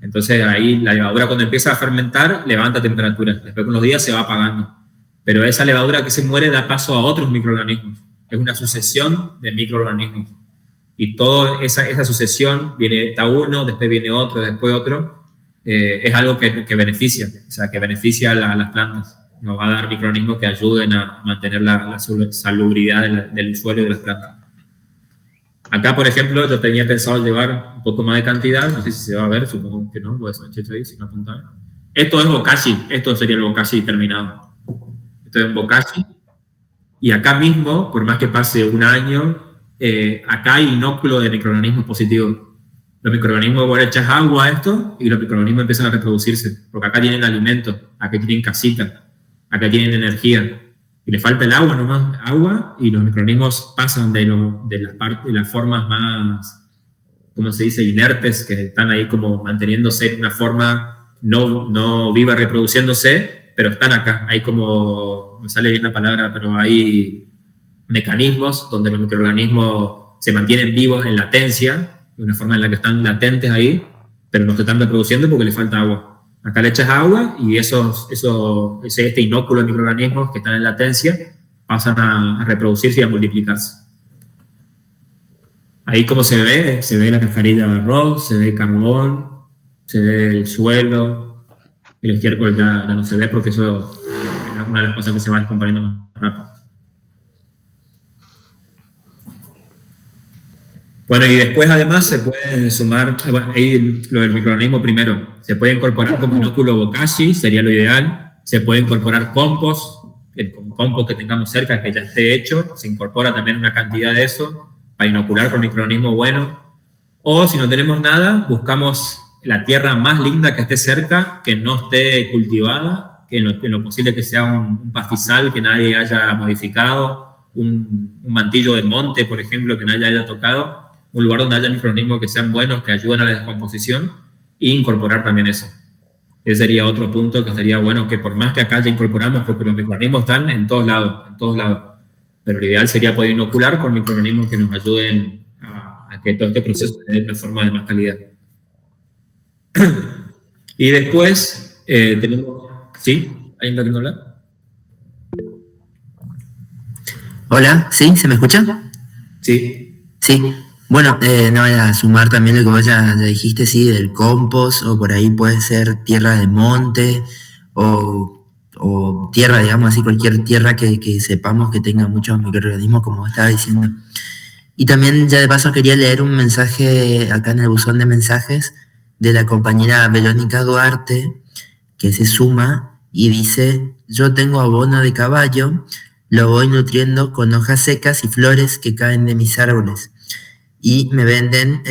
Entonces ahí la levadura cuando empieza a fermentar levanta temperatura, después con los días se va apagando. Pero esa levadura que se muere da paso a otros microorganismos. Es una sucesión de microorganismos. Y toda esa sucesión, está uno, después viene otro, después otro, es algo que beneficia, o sea, que beneficia a las plantas. Nos va a dar microorganismos que ayuden a mantener la salubridad del suelo y de las plantas. Acá, por ejemplo, yo tenía pensado llevar un poco más de cantidad, no sé si se va a ver, supongo que no, pues ahí, si no apuntar. Esto es bokashi, esto sería el bokashi terminado. Esto es un bokashi. Y acá mismo, por más que pase un año, acá hay inóculo de microorganismos positivos. Los microorganismos, vos le echas agua a esto y los microorganismos empiezan a reproducirse, porque acá tienen alimento, acá tienen casita, acá tienen energía. Y le falta el agua nomás, agua, y los microorganismos pasan de las formas más, ¿cómo se dice?, inertes, que están ahí como manteniéndose en una forma no viva reproduciéndose, pero están acá. Hay como, me sale bien la palabra, pero hay mecanismos donde los microorganismos se mantienen vivos en latencia, de una forma en la que están latentes ahí, pero no se están reproduciendo porque le falta agua. Acá le echas agua y este inóculo de microorganismos que están en latencia pasan a reproducirse y a multiplicarse. Ahí como se ve la cascarilla de arroz, se ve carbón, se ve el suelo, el estiércol ya no se ve porque eso es una de las cosas que se van descomponiendo más rápido. Bueno, y después además se puede sumar, ahí lo del microorganismo primero, se puede incorporar como inóculo bokashi, sería lo ideal, se puede incorporar compost, el compost que tengamos cerca que ya esté hecho, se incorpora también una cantidad de eso para inocular con microorganismo bueno, o si no tenemos nada, buscamos la tierra más linda que esté cerca, que no esté cultivada, que en lo posible que sea un pastizal que nadie haya modificado, un mantillo de monte, por ejemplo, que nadie haya tocado, un lugar donde haya microorganismos que sean buenos, que ayuden a la descomposición, e incorporar también eso. Ese sería otro punto que sería bueno, que por más que acá ya incorporamos, porque los microorganismos están en todos lados, pero lo ideal sería poder inocular con microorganismos que nos ayuden a que todo este proceso se dé de forma de más calidad. Y después tenemos... ¿Sí? ¿Alguien está queriendo hablar?
Hola, ¿sí? ¿Se me escucha?
Sí.
Sí. Bueno, no, a sumar también lo que vos ya dijiste, sí, del compost, o por ahí puede ser tierra de monte, o tierra, digamos así, cualquier tierra que sepamos que tenga muchos microorganismos, como estaba diciendo. Y también, ya de paso, quería leer un mensaje acá en el buzón de mensajes de la compañera Verónica Duarte, que se suma y dice: yo tengo abono de caballo, lo voy nutriendo con hojas secas y flores que caen de mis árboles. Y me venden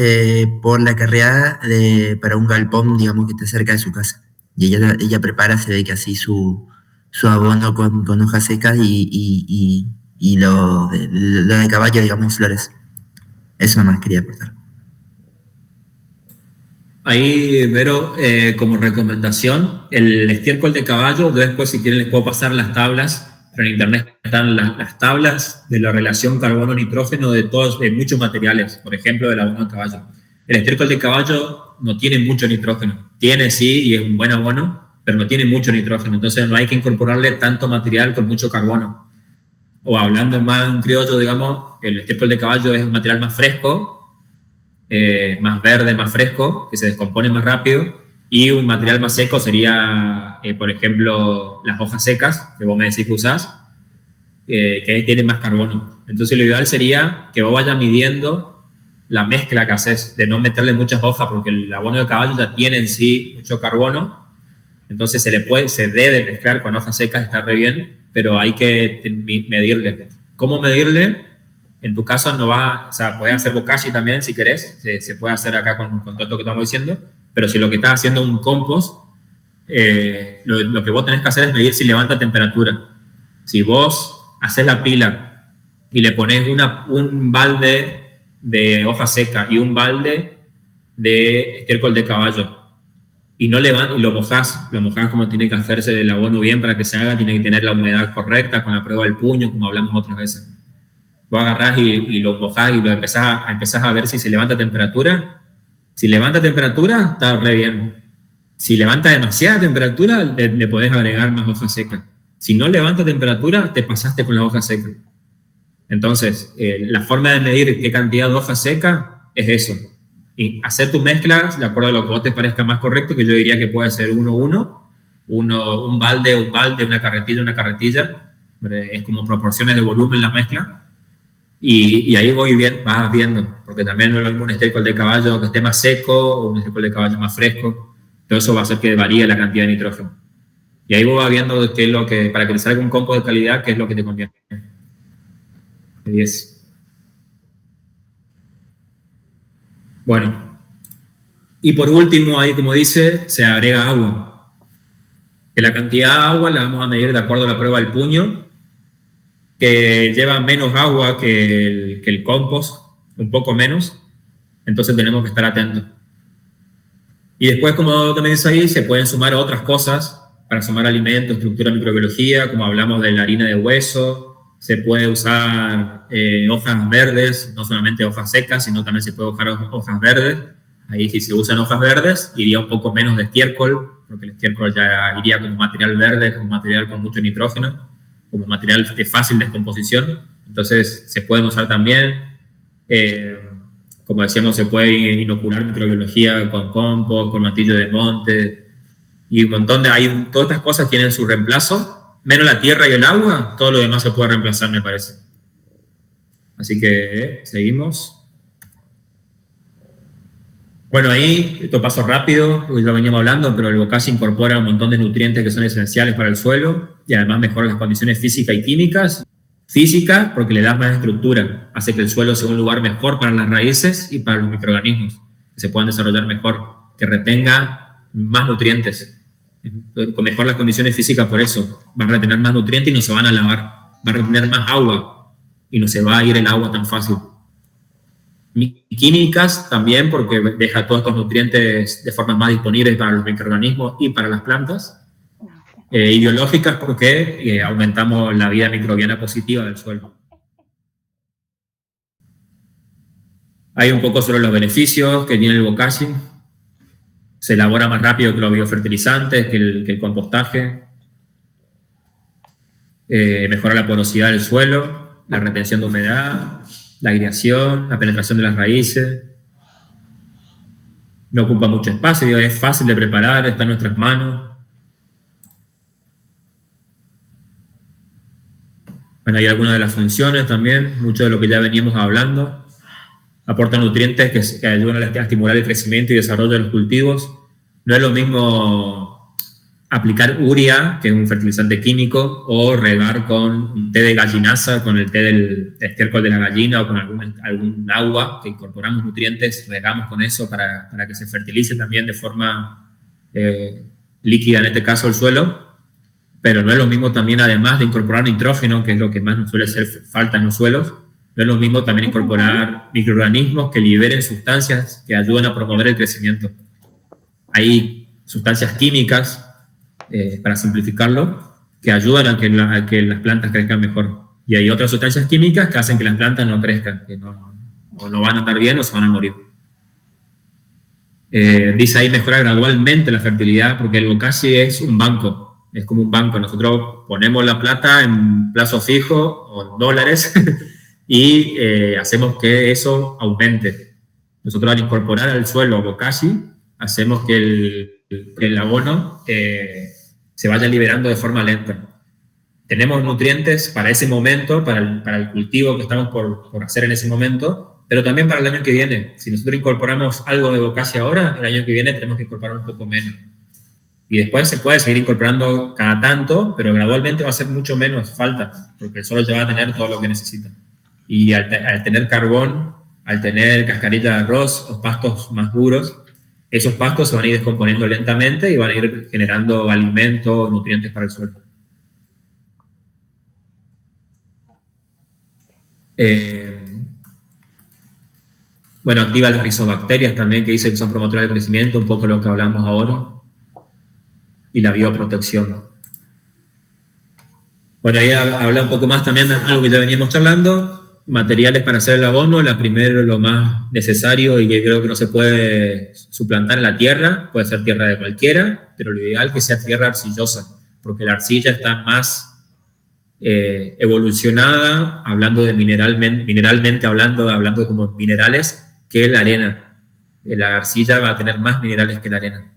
por la carreada para un galpón, digamos, que está cerca de su casa. Y ella prepara, se ve que así su abono con hojas secas y lo de caballo, digamos, flores. Eso nomás quería aportar.
Ahí, Vero, como recomendación, el estiércol de caballo, después si quieren les puedo pasar las tablas, pero en internet están las tablas de la relación carbono-nitrógeno de muchos materiales, por ejemplo, del abono de caballo. El estiércol de caballo no tiene mucho nitrógeno, tiene sí, y es un buen abono, pero no tiene mucho nitrógeno, entonces no hay que incorporarle tanto material con mucho carbono. O hablando más en criollo, digamos, el estiércol de caballo es un material más fresco, más verde, más fresco, que se descompone más rápido, y un material más seco sería, por ejemplo, las hojas secas, que vos me decís que usás, que tienen más carbono. Entonces lo ideal sería que vos vayas midiendo la mezcla que haces, de no meterle muchas hojas, porque el abono de caballo ya tiene en sí mucho carbono. Entonces se debe mezclar con hojas secas, está re bien, pero hay que medirle. ¿Cómo medirle? En tu caso no va, o sea, puedes hacer bokashi también si querés, se puede hacer acá con todo esto que estamos diciendo, pero si lo que estás haciendo es un compost, lo que vos tenés que hacer es medir si levanta temperatura. Si vos haces la pila y le pones un balde de hoja seca y un balde de estiércol de caballo y no levanta, y lo mojás como tiene que hacerse el abono bien para que se haga, tiene que tener la humedad correcta con la prueba del puño, como hablamos otras veces. Vos agarrás y lo mojás y lo empezás a ver si se levanta temperatura. Si levanta temperatura, está re bien. Si levanta demasiada temperatura, le podés agregar más hoja seca. Si no levanta temperatura, te pasaste con la hoja seca. Entonces, la forma de medir qué cantidad de hoja seca es eso. Y hacer tus mezclas de acuerdo a lo que vos te parezca más correcto, que yo diría que puede ser 1-1, un balde, una carretilla. Es como proporciones de volumen la mezcla. Y ahí vas viendo, porque también no es lo mismo un estiércol de caballo que esté más seco o un estiércol de caballo más fresco. Todo eso va a hacer que varíe la cantidad de nitrógeno. Y ahí vos vas viendo qué es lo que, para que te salga un compost de calidad, qué es lo que te conviene. 10. Bueno. Y por último, ahí como dice, se agrega agua. Que la cantidad de agua la vamos a medir de acuerdo a la prueba del puño, que lleva menos agua que el compost, un poco menos, entonces tenemos que estar atentos. Y después, como también dice ahí, se pueden sumar otras cosas para sumar alimentos, estructura, microbiología, como hablamos de la harina de hueso, se puede usar hojas verdes, no solamente hojas secas, sino también se puede usar hojas verdes. Ahí si se usan hojas verdes, iría un poco menos de estiércol, porque el estiércol ya iría como material verde, como material con mucho nitrógeno, como material de fácil descomposición. Entonces se pueden usar también, como decíamos, se puede inocular microbiología con compost, con matillo de monte, y un montón de, todas estas cosas tienen su reemplazo, menos la tierra y el agua, todo lo demás se puede reemplazar, me parece. Así que seguimos. Bueno, ahí, esto paso rápido, porque lo veníamos hablando, pero el bokashi incorpora un montón de nutrientes que son esenciales para el suelo y además mejora las condiciones físicas y químicas. Física, porque le da más estructura, hace que el suelo sea un lugar mejor para las raíces y para los microorganismos, que se puedan desarrollar mejor, que retenga más nutrientes. Con mejor las condiciones físicas, por eso, van a retener más nutrientes y no se van a lavar, va a retener más agua y no se va a ir el agua tan fácil. Químicas también, porque deja todos estos nutrientes de forma más disponibles para los microorganismos y para las plantas. Y biológicas porque aumentamos la vida microbiana positiva del suelo. Hay un poco sobre los beneficios que tiene el bokashi. Se elabora más rápido que los biofertilizantes, que el compostaje. Mejora la porosidad del suelo, la retención de humedad, la aireación, la penetración de las raíces. No ocupa mucho espacio, es fácil de preparar, está en nuestras manos. Bueno, hay algunas de las funciones también, mucho de lo que ya veníamos hablando. Aporta nutrientes que ayudan a estimular el crecimiento y desarrollo de los cultivos. No es lo mismo aplicar urea, que es un fertilizante químico, o regar con un té de gallinaza, con el té del estiércol de la gallina o con algún agua que incorporamos nutrientes, regamos con eso para que se fertilice también de forma líquida, en este caso el suelo. Pero no es lo mismo también, además de incorporar nitrógeno, que es lo que más nos suele hacer falta en los suelos, no es lo mismo también incorporar microorganismos que liberen sustancias que ayudan a promover el crecimiento. Hay sustancias químicas, para simplificarlo, que ayudan a que las plantas crezcan mejor. Y hay otras sustancias químicas que hacen que las plantas no crezcan, que o no van a estar bien o se van a morir. Dice ahí mejora gradualmente la fertilidad, porque el bokashi es un banco. Es como un banco, nosotros ponemos la plata en plazo fijo o en dólares y hacemos que eso aumente. Nosotros al incorporar al suelo bokashi, hacemos que el abono se vaya liberando de forma lenta. Tenemos nutrientes para ese momento, para el cultivo que estamos por hacer en ese momento, pero también para el año que viene. Si nosotros incorporamos algo de bokashi ahora, el año que viene tenemos que incorporar un poco menos. Y después se puede seguir incorporando cada tanto, pero gradualmente va a ser mucho menos falta, porque el suelo ya va a tener todo lo que necesita. Y al tener carbón, al tener cascarilla de arroz o pastos más duros, esos pastos se van a ir descomponiendo lentamente y van a ir generando alimentos, nutrientes para el suelo. Bueno, activa las rizobacterias también, que dice que son promotoras del crecimiento, un poco lo que hablamos ahora. Y la bioprotección. Bueno, ahí habla un poco más también de algo que ya veníamos charlando. Materiales para hacer el abono, la primero, lo más necesario y que creo que no se puede suplantar en la tierra, puede ser tierra de cualquiera, pero lo ideal es que sea tierra arcillosa, porque la arcilla está más evolucionada, hablando de mineralmente hablando como minerales, que la arena. La arcilla va a tener más minerales que la arena.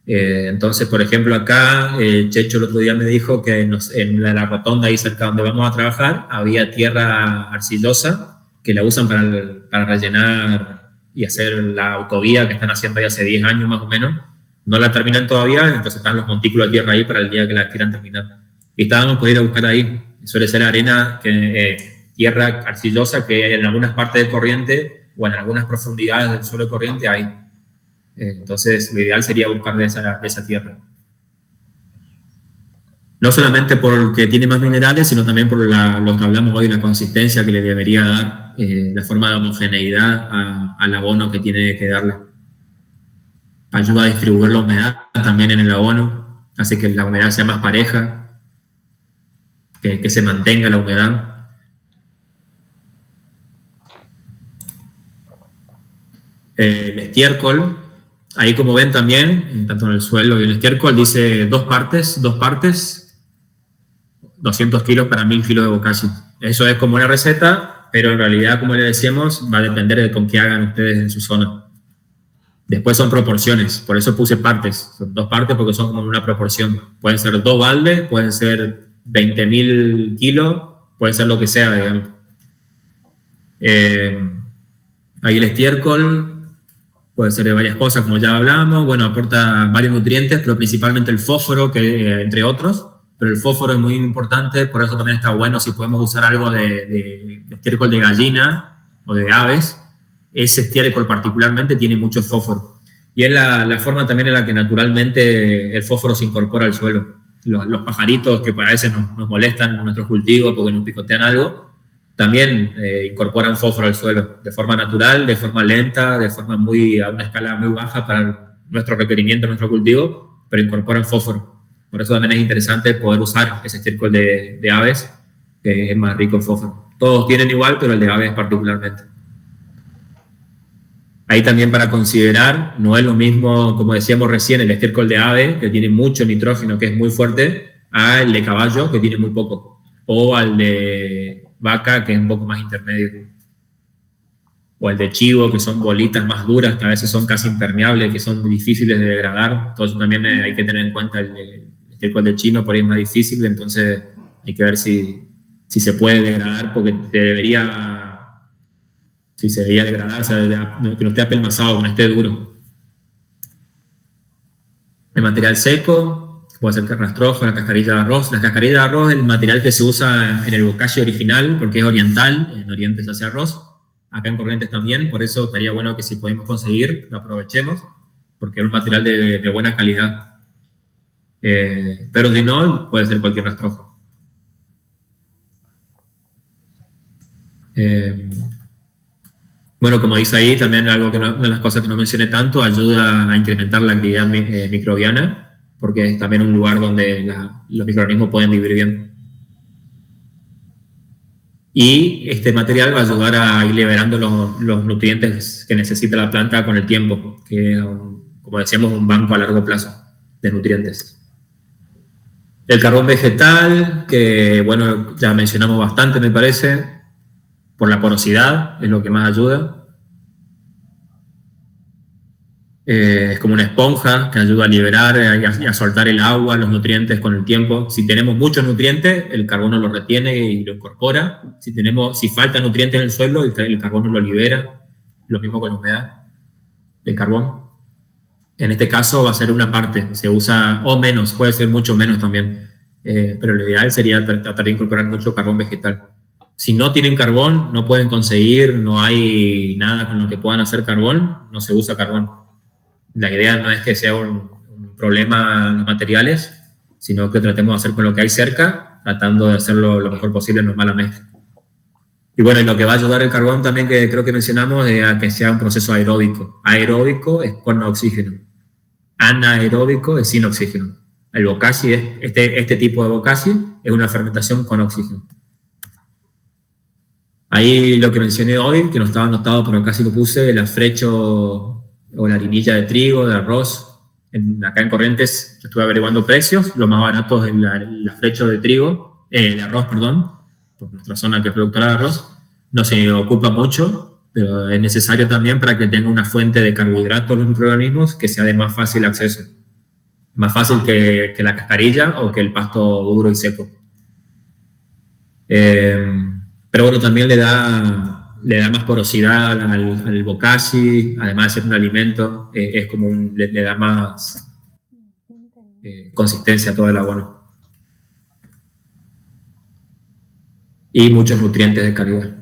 Entonces, por ejemplo, acá Checho el otro día me dijo que en la rotonda ahí cerca donde vamos a trabajar había tierra arcillosa que la usan para rellenar y hacer la autovía que están haciendo ahí hace 10 años más o menos. No la terminan todavía, entonces están los montículos de tierra ahí para el día que la quieran terminar. Y estábamos por ir a buscar ahí. Suele ser arena, tierra arcillosa que en algunas partes de corriente o en algunas profundidades del suelo de corriente hay. Entonces, lo ideal sería buscar de esa tierra. No solamente porque tiene más minerales, sino también por lo que hablamos hoy, la consistencia que le debería dar, la forma de homogeneidad al abono que tiene que darle. Ayuda a distribuir la humedad también en el abono, hace que la humedad sea más pareja, que se mantenga la humedad. El estiércol. Ahí, como ven también, tanto en el suelo y en el estiércol, dice dos partes, 200 kilos para 1000 kilos de bokashi. Eso es como una receta, pero en realidad, como les decíamos, va a depender de con qué hagan ustedes en su zona. Después son proporciones, por eso puse partes. Son 2 partes porque son como una proporción. Pueden ser 2 baldes, pueden ser 20.000 kilos, puede ser lo que sea, digamos. Ahí el estiércol puede ser de varias cosas, como ya hablamos. Bueno, aporta varios nutrientes, pero principalmente el fósforo, entre otros. Pero el fósforo es muy importante, por eso también está bueno si podemos usar algo de estiércol de gallina o de aves. Ese estiércol particularmente tiene mucho fósforo. Y es la forma también en la que naturalmente el fósforo se incorpora al suelo. Los pajaritos que a veces nos molestan en nuestros cultivos porque nos picotean algo, también incorporan fósforo al suelo, de forma natural, de forma lenta, de forma a una escala muy baja para nuestro requerimiento, nuestro cultivo, pero incorporan fósforo. Por eso también es interesante poder usar ese estiércol de aves, que es más rico en fósforo. Todos tienen igual, pero el de aves particularmente. Ahí también para considerar, no es lo mismo, como decíamos recién, el estiércol de ave, que tiene mucho nitrógeno, que es muy fuerte, al de caballo, que tiene muy poco, o al de vaca, que es un poco más intermedio, o el de chivo, que son bolitas más duras, que a veces son casi impermeables, que son difíciles de degradar. Entonces también hay que tener en cuenta el estiércol de chino, por ahí es más difícil, entonces hay que ver si se puede degradar, porque si se debería degradar, o sea, que no esté apelmazado, que no esté duro. El material seco, puede ser rastrojo, la cascarilla de arroz. La cascarilla de arroz es el material que se usa en el bokashi original, porque es oriental, en Oriente se hace arroz. Acá en Corrientes también, por eso estaría bueno que si podemos conseguir, lo aprovechemos, porque es un material de buena calidad. Pero si no, puede ser cualquier rastrojo. Bueno, como dice ahí, también algo una de las cosas que no mencioné tanto, ayuda a incrementar la actividad microbiana, porque es también un lugar donde los microorganismos pueden vivir bien. Y este material va a ayudar a ir liberando los nutrientes que necesita la planta con el tiempo, que es, como decíamos, un banco a largo plazo de nutrientes. El carbón vegetal, que bueno, ya mencionamos bastante, me parece, por la porosidad, es lo que más ayuda. Es como una esponja que ayuda a liberar y a soltar el agua, los nutrientes con el tiempo. Si tenemos muchos nutrientes, el carbono lo retiene y lo incorpora. Si falta nutrientes en el suelo, el carbono lo libera. Lo mismo con la humedad del carbón. En este caso va a ser una parte, se usa, o menos, puede ser mucho menos también, pero lo ideal sería tratar de incorporar mucho carbón vegetal. Si no tienen carbón, no pueden conseguir, no hay nada con lo que puedan hacer carbón, no se usa carbón. La idea no es que sea un problema en los materiales, sino que tratemos de hacer con lo que hay cerca, tratando de hacerlo lo mejor posible, no mala mezcla. Y bueno, y lo que va a ayudar el carbón también, que creo que mencionamos, es a que sea un proceso aeróbico. Aeróbico es con oxígeno. Anaeróbico es sin oxígeno. El bokashi, este tipo de bokashi, es una fermentación con oxígeno. Ahí lo que mencioné hoy, que no estaba anotado, pero casi lo puse, el afrecho o la harinilla de trigo, de arroz. Acá en Corrientes yo estuve averiguando precios, lo más barato es el afrecho de trigo, de arroz, perdón, por nuestra zona que es productora de arroz. No se ocupa mucho, pero es necesario también para que tenga una fuente de carbohidratos los microorganismos que sea de más fácil acceso. Más fácil que la cascarilla o que el pasto duro y seco. Pero bueno, también le da más porosidad al bokashi, además de ser un alimento, es como le da más consistencia a todo el abono. Y muchos nutrientes de calidad.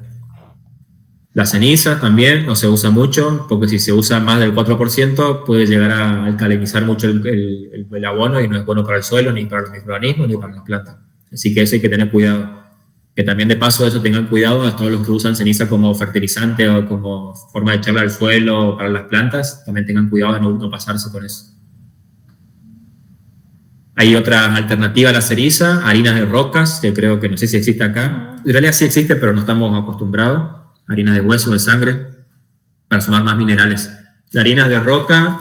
La ceniza también no se usa mucho, porque si se usa más del 4% puede llegar a alcalinizar mucho el abono y no es bueno para el suelo, ni para los microorganismos, ni para las plantas. Así que eso hay que tener cuidado. Que también de paso de eso tengan cuidado a todos los que usan ceniza como fertilizante o como forma de echarla al suelo o para las plantas, también tengan cuidado de no pasarse con eso. Hay otra alternativa a la ceniza, harinas de rocas, que creo que no sé si existe acá. En realidad sí existe, pero no estamos acostumbrados. Harinas de hueso, de sangre, para sumar más minerales. La harina de roca,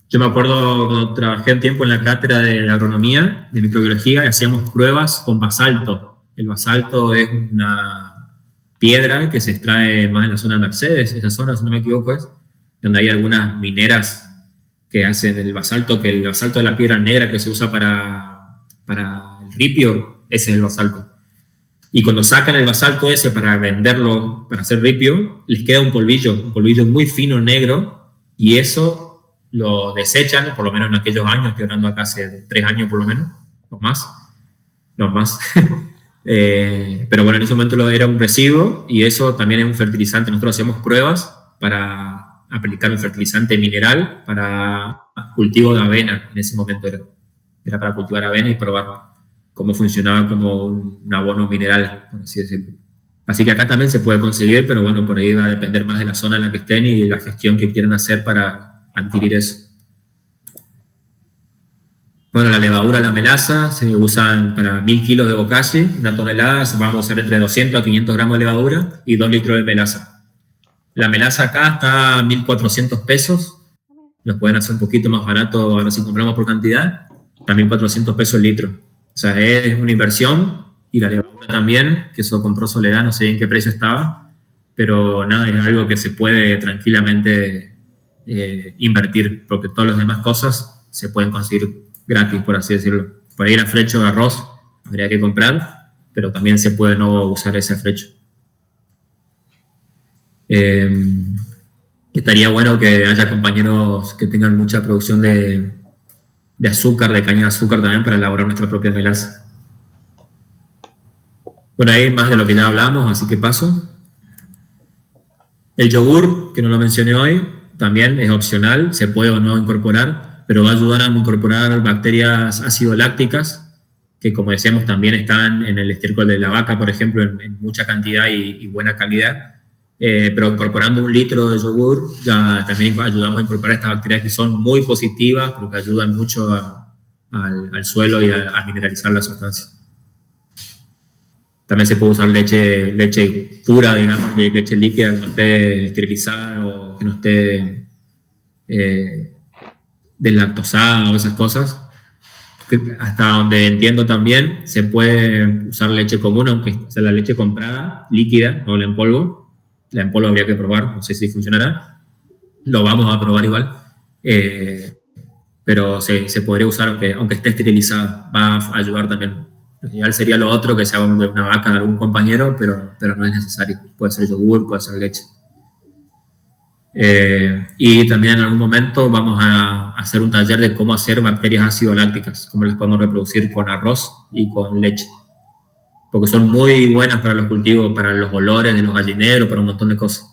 yo me acuerdo cuando trabajé un tiempo en la cátedra de agronomía, de microbiología, y hacíamos pruebas con basalto. El basalto es una piedra que se extrae más en la zona de Mercedes, esa zona, si no me equivoco, es donde hay algunas mineras que hacen el basalto, que el basalto de la piedra negra que se usa para el ripio, ese es el basalto. Y cuando sacan el basalto ese para venderlo, para hacer ripio, les queda un polvillo muy fino, negro, y eso lo desechan, por lo menos en aquellos años, estoy hablando acá hace 3 años por lo menos, no más. Pero bueno, en ese momento era un residuo y eso también es un fertilizante. Nosotros hacemos pruebas para aplicar un fertilizante mineral para cultivo de avena, en ese momento era para cultivar avena y probar cómo funcionaba como un abono mineral, por así decirlo. Así que acá también se puede conseguir, pero bueno, por ahí va a depender más de la zona en la que estén y de la gestión que quieran hacer para adquirir eso. Bueno, la levadura, la melaza, se usan para 1000 kilos de bokashi, una tonelada, vamos a usar entre 200 a 500 gramos de levadura y 2 litros de melaza. La melaza acá está a 1.400 pesos, nos pueden hacer un poquito más barato ahora si compramos por cantidad, a 1.400 pesos el litro. O sea, es una inversión, y la levadura también, que eso compró Soledad, no sé en qué precio estaba, pero nada, es algo que se puede tranquilamente invertir, porque todas las demás cosas se pueden conseguir gratis, por así decirlo. Por ahí el afrecho de arroz habría que comprar, pero también se puede no usar ese afrecho. Estaría bueno que haya compañeros que tengan mucha producción de azúcar, de caña de azúcar también, para elaborar nuestra propia melaza. Bueno, ahí más de lo que ya hablamos, así que paso. El yogur, que no lo mencioné hoy, también es opcional, se puede o no incorporar, pero va a ayudar a incorporar bacterias ácido-lácticas, que como decíamos también están en el estiércol de la vaca, por ejemplo, en mucha cantidad y buena calidad. Pero incorporando 1 litro de yogur, ya también ayudamos a incorporar estas bacterias que son muy positivas, porque ayudan mucho al suelo y a mineralizar la sustancia. También se puede usar leche pura, digamos, leche líquida que no esté esterilizada o que no esté deslactosada o esas cosas. Hasta donde entiendo también, se puede usar leche común, aunque sea la leche comprada, líquida, no la en polvo. La en polvo habría que probar, no sé si funcionará. Lo vamos a probar igual. Pero se podría usar aunque esté esterilizada. Va a ayudar también. Lo ideal sería lo otro, que sea de una vaca de algún compañero, pero no es necesario. Puede ser yogur, puede ser leche. Y también en algún momento vamos a hacer un taller de cómo hacer bacterias ácido-lácticas, cómo las podemos reproducir con arroz y con leche. Porque son muy buenas para los cultivos, para los olores de los gallineros, para un montón de cosas.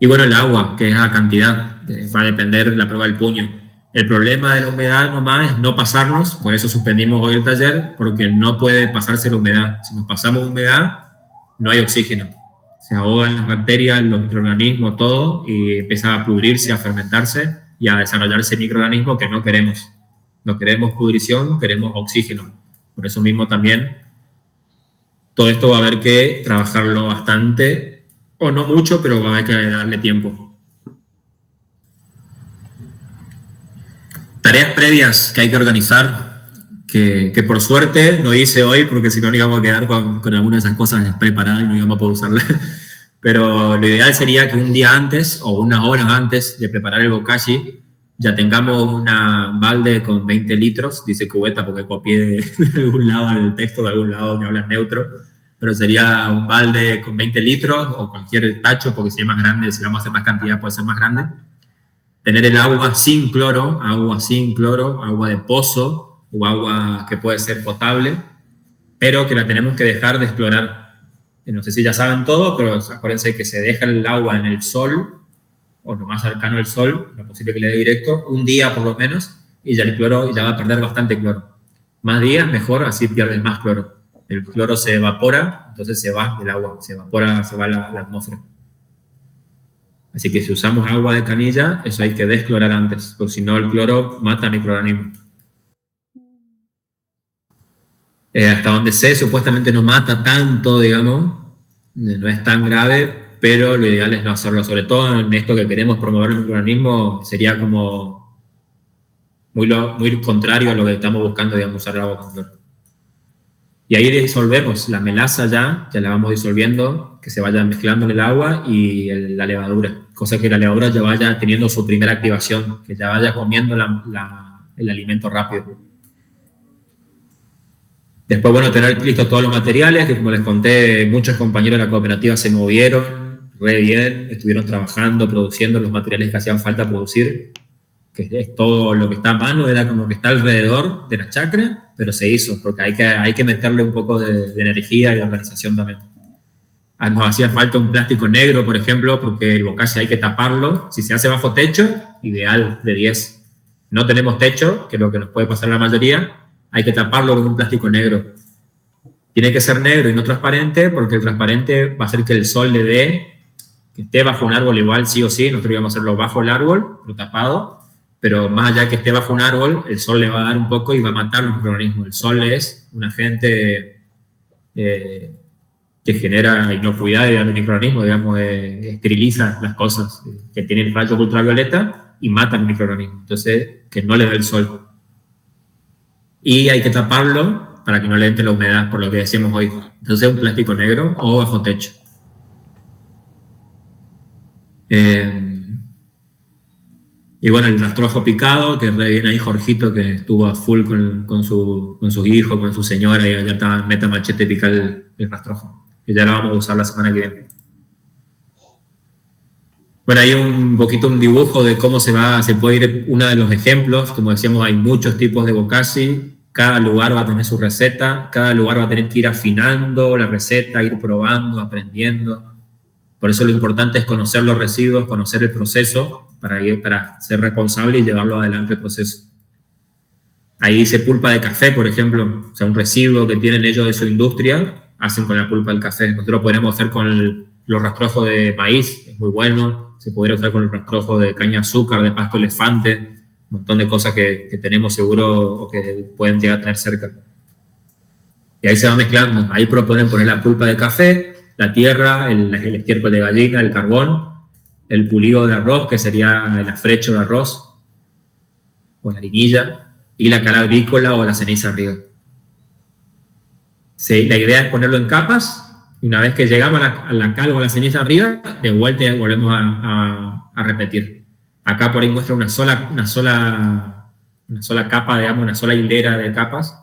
Y bueno, el agua, que es la cantidad, va a depender de la prueba del puño. El problema de la humedad nomás es no pasarnos, por eso suspendimos hoy el taller, porque no puede pasarse la humedad. Si nos pasamos humedad, no hay oxígeno. Se ahogan las bacterias, los microorganismos, todo, y empieza a pudrirse, a fermentarse y a desarrollarse microorganismos que no queremos. No queremos pudrición, queremos oxígeno. Por eso mismo también, todo esto va a haber que trabajarlo bastante, o no mucho, pero va a haber que darle tiempo. Tareas previas que hay que organizar, que por suerte no hice hoy, porque si no íbamos a quedar con algunas de esas cosas preparadas y no íbamos a poder usarlas. Pero lo ideal sería que un día antes o unas horas antes de preparar el bokashi ya tengamos una balde con 20 litros, dice cubeta porque copié de algún lado el texto, de algún lado donde habla neutro, pero sería un balde con 20 litros o cualquier tacho, porque si es más grande, si vamos a hacer más cantidad puede ser más grande. Tener el agua sin cloro, agua de pozo o agua que puede ser potable, pero que la tenemos que dejar de explorar. No sé si ya saben todo, pero acuérdense que se deja el agua en el sol, o lo más cercano al sol, lo posible que le dé directo, un día por lo menos, y ya el cloro ya va a perder bastante cloro. Más días, mejor, así pierdes más cloro. El cloro se evapora, entonces se va del agua, se evapora, se va a la atmósfera. Así que si usamos agua de canilla, eso hay que desclorar antes, porque si no el cloro mata microorganismos. Hasta donde sé, supuestamente no mata tanto, digamos, no es tan grave, pero lo ideal es no hacerlo, sobre todo en esto que queremos promover el microorganismo, sería como muy contrario a lo que estamos buscando, digamos, usar el agua con cloro. Y ahí disolvemos la melaza ya la vamos disolviendo, que se vaya mezclando en el agua y la levadura, cosa que la levadura ya vaya teniendo su primera activación, que ya vaya comiendo el alimento rápido. Después, bueno, tener listos todos los materiales, que como les conté, muchos compañeros de la cooperativa se movieron re bien, estuvieron trabajando, produciendo los materiales que hacían falta producir, que es todo lo que está a mano, era como que está alrededor de la chacra, pero se hizo, porque hay que meterle un poco de energía y de organización también. Nos hacía falta un plástico negro, por ejemplo, porque el bokashi hay que taparlo. Si se hace bajo techo, ideal, de 10. No tenemos techo, que es lo que nos puede pasar a la mayoría, hay que taparlo con un plástico negro. Tiene que ser negro y no transparente, porque el transparente va a hacer que el sol le dé, que esté bajo un árbol igual, sí o sí, nosotros íbamos a hacerlo bajo el árbol, lo tapado, pero más allá que esté bajo un árbol, el sol le va a dar un poco y va a matar los microorganismos. El sol es un agente que genera inocuidad de los microorganismos, digamos, esteriliza las cosas que tienen rayos ultravioleta y matan microorganismos. Entonces, que no le dé el sol. Y hay que taparlo para que no le entre la humedad, por lo que decíamos hoy. Entonces, un plástico negro o bajo techo. Y bueno, el rastrojo picado, que viene ahí Jorgito, que estuvo a full con sus hijos, con su señora, y ya estaba meta machete picar el rastrojo. Que ya lo vamos a usar la semana que viene. Bueno, hay un dibujo de cómo se puede ir uno de los ejemplos. Como decíamos, hay muchos tipos de bokashi. Cada lugar va a tener su receta. Cada lugar va a tener que ir afinando la receta, ir probando, aprendiendo. Por eso lo importante es conocer los residuos, conocer el proceso para ser responsable y llevarlo adelante el proceso. Ahí dice pulpa de café, por ejemplo. O sea, un residuo que tienen ellos de su industria, hacen con la pulpa del café. Nosotros lo podemos hacer con los rastrojos de maíz, es muy bueno. Se podría usar con el rastrojo de caña de azúcar, de pasto elefante, un montón de cosas que tenemos seguro o que pueden llegar a tener cerca. Y ahí se va mezclando. Ahí proponen poner la pulpa de café, la tierra, el estiércol de gallina, el carbón, el pulido de arroz, que sería el afrecho de arroz, o la harinilla, y la cara agrícola o la ceniza arriba. Sí, la idea es ponerlo en capas. Y una vez que llegamos a la cal o a la ceniza arriba, de vuelta volvemos a repetir. Acá por ahí muestra una sola capa, digamos, una sola hilera de capas,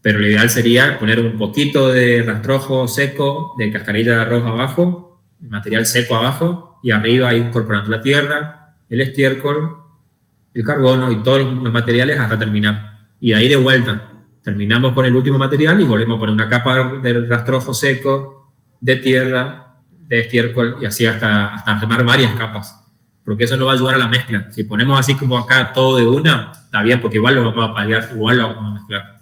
pero lo ideal sería poner un poquito de rastrojo seco, de cascarilla de arroz abajo, material seco abajo, y arriba ir incorporando la tierra, el estiércol, el carbono y todos los materiales hasta terminar. Y ahí de vuelta, terminamos con el último material y volvemos a poner una capa de rastrojo seco, de tierra, de estiércol y así hasta armar varias capas. Porque eso nos va a ayudar a la mezcla. Si ponemos así como acá todo de una, está bien, porque igual lo vamos a paliar, igual lo vamos a mezclar.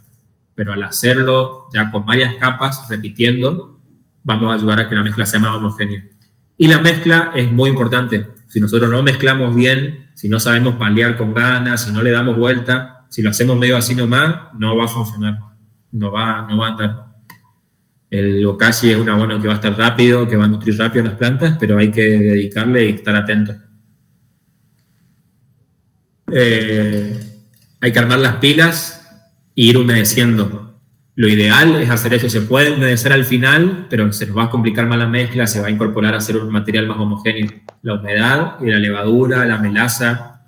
Pero al hacerlo ya con varias capas, repitiendo, vamos a ayudar a que la mezcla sea más homogénea. Y la mezcla es muy importante. Si nosotros no mezclamos bien, si no sabemos paliar con ganas, si no le damos vuelta, si lo hacemos medio así nomás, no va a funcionar. No va a andar. El bokashi es un abono que va a estar rápido, que va a nutrir rápido las plantas, pero hay que dedicarle y estar atento. Hay que armar las pilas e ir humedeciendo. Lo ideal es hacer eso. Se puede humedecer al final, pero se nos va a complicar más la mezcla, se va a incorporar a hacer un material más homogéneo. La humedad y la levadura, la melaza,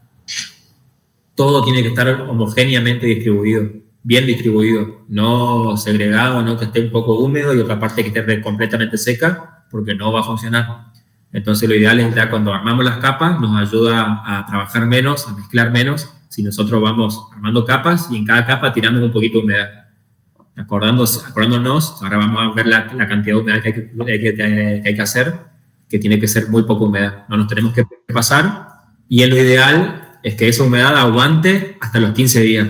todo tiene que estar homogéneamente distribuido, bien distribuido, no segregado, no que esté un poco húmedo y otra parte que esté completamente seca, porque no va a funcionar. Entonces lo ideal es ya cuando armamos las capas, nos ayuda a trabajar menos, a mezclar menos, si nosotros vamos armando capas y en cada capa tiramos un poquito de humedad. Acordándonos, ahora vamos a ver la cantidad de humedad que hay que hacer, que tiene que ser muy poca humedad. No nos tenemos que pasar y lo ideal es que esa humedad aguante hasta los 15 días.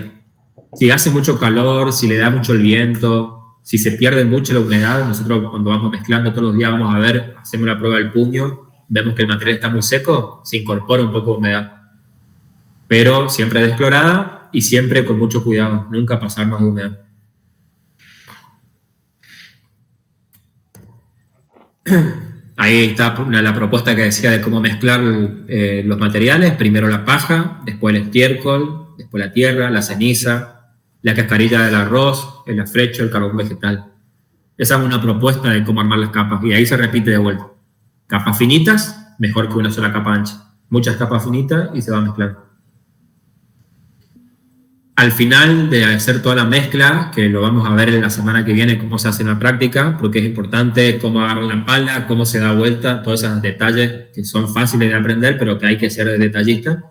Si hace mucho calor, si le da mucho el viento, si se pierde mucho la humedad, nosotros cuando vamos mezclando todos los días vamos a ver, hacemos la prueba del puño, vemos que el material está muy seco, se incorpora un poco de humedad. Pero siempre desclorada y siempre con mucho cuidado, nunca pasar más de humedad. Ahí está la propuesta que decía de cómo mezclar los materiales. Primero la paja, después el estiércol, después la tierra, la ceniza, la cascarilla del arroz, el afrecho, el carbón vegetal. Esa es una propuesta de cómo armar las capas. Y ahí se repite de vuelta. Capas finitas, mejor que una sola capa ancha. Muchas capas finitas y se va a mezclar. Al final de hacer toda la mezcla, que lo vamos a ver en la semana que viene cómo se hace en la práctica, porque es importante cómo agarrar la pala, cómo se da vuelta, todos esos detalles que son fáciles de aprender, pero que hay que ser detallista.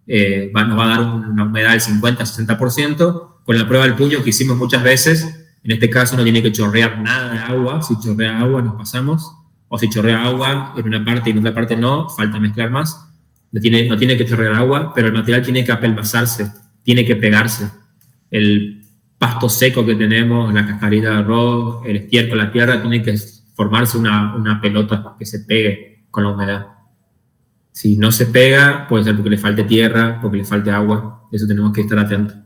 Nos va a dar una humedad del 50-60%. Con la prueba del puño que hicimos muchas veces, en este caso no tiene que chorrear nada de agua. Si chorrea agua nos pasamos, o si chorrea agua en una parte y en otra parte no, falta mezclar más. No tiene que chorrear agua, pero el material tiene que apelmazarse, tiene que pegarse. El pasto seco que tenemos, la cascarilla de arroz, el estiércol, la tierra, tiene que formarse una pelota que se pegue con la humedad. Si no se pega, puede ser porque le falte tierra, porque le falte agua. Eso tenemos que estar atentos.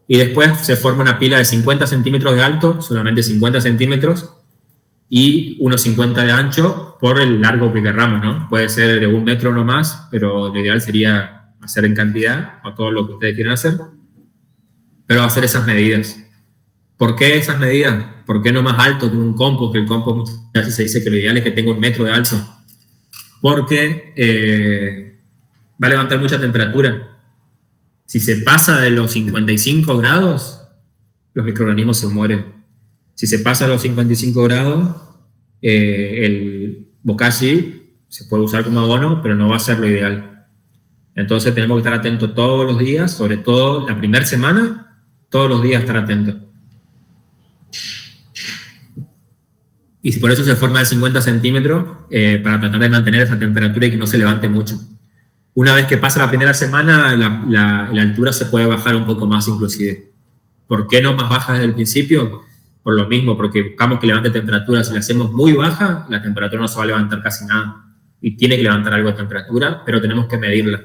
Y después se forma una pila de 50 centímetros de alto, solamente 50 centímetros, y unos 50 de ancho por el largo que querramos, ¿no? Puede ser de 1 metro o no más, pero lo ideal sería hacer en cantidad, o todo lo que ustedes quieran hacer, pero hacer esas medidas. ¿Por qué esas medidas? ¿Por qué no más alto que un compost? Que el compost muchas veces se dice que lo ideal es que tenga 1 metro de alto. Porque va a levantar mucha temperatura. Si se pasa de los 55 grados, los microorganismos se mueren. Si se pasa de los 55 grados, el bokashi se puede usar como abono, pero no va a ser lo ideal. Entonces tenemos que estar atentos todos los días, sobre todo la primera semana, todos los días estar atentos. Y por eso se forma de 50 centímetros, para tratar de mantener esa temperatura y que no se levante mucho. Una vez que pasa la primera semana, la altura se puede bajar un poco más inclusive. ¿Por qué no más baja desde el principio? Por lo mismo, porque buscamos que levante temperatura. Si la hacemos muy baja, la temperatura no se va a levantar casi nada. Y tiene que levantar algo de temperatura, pero tenemos que medirla.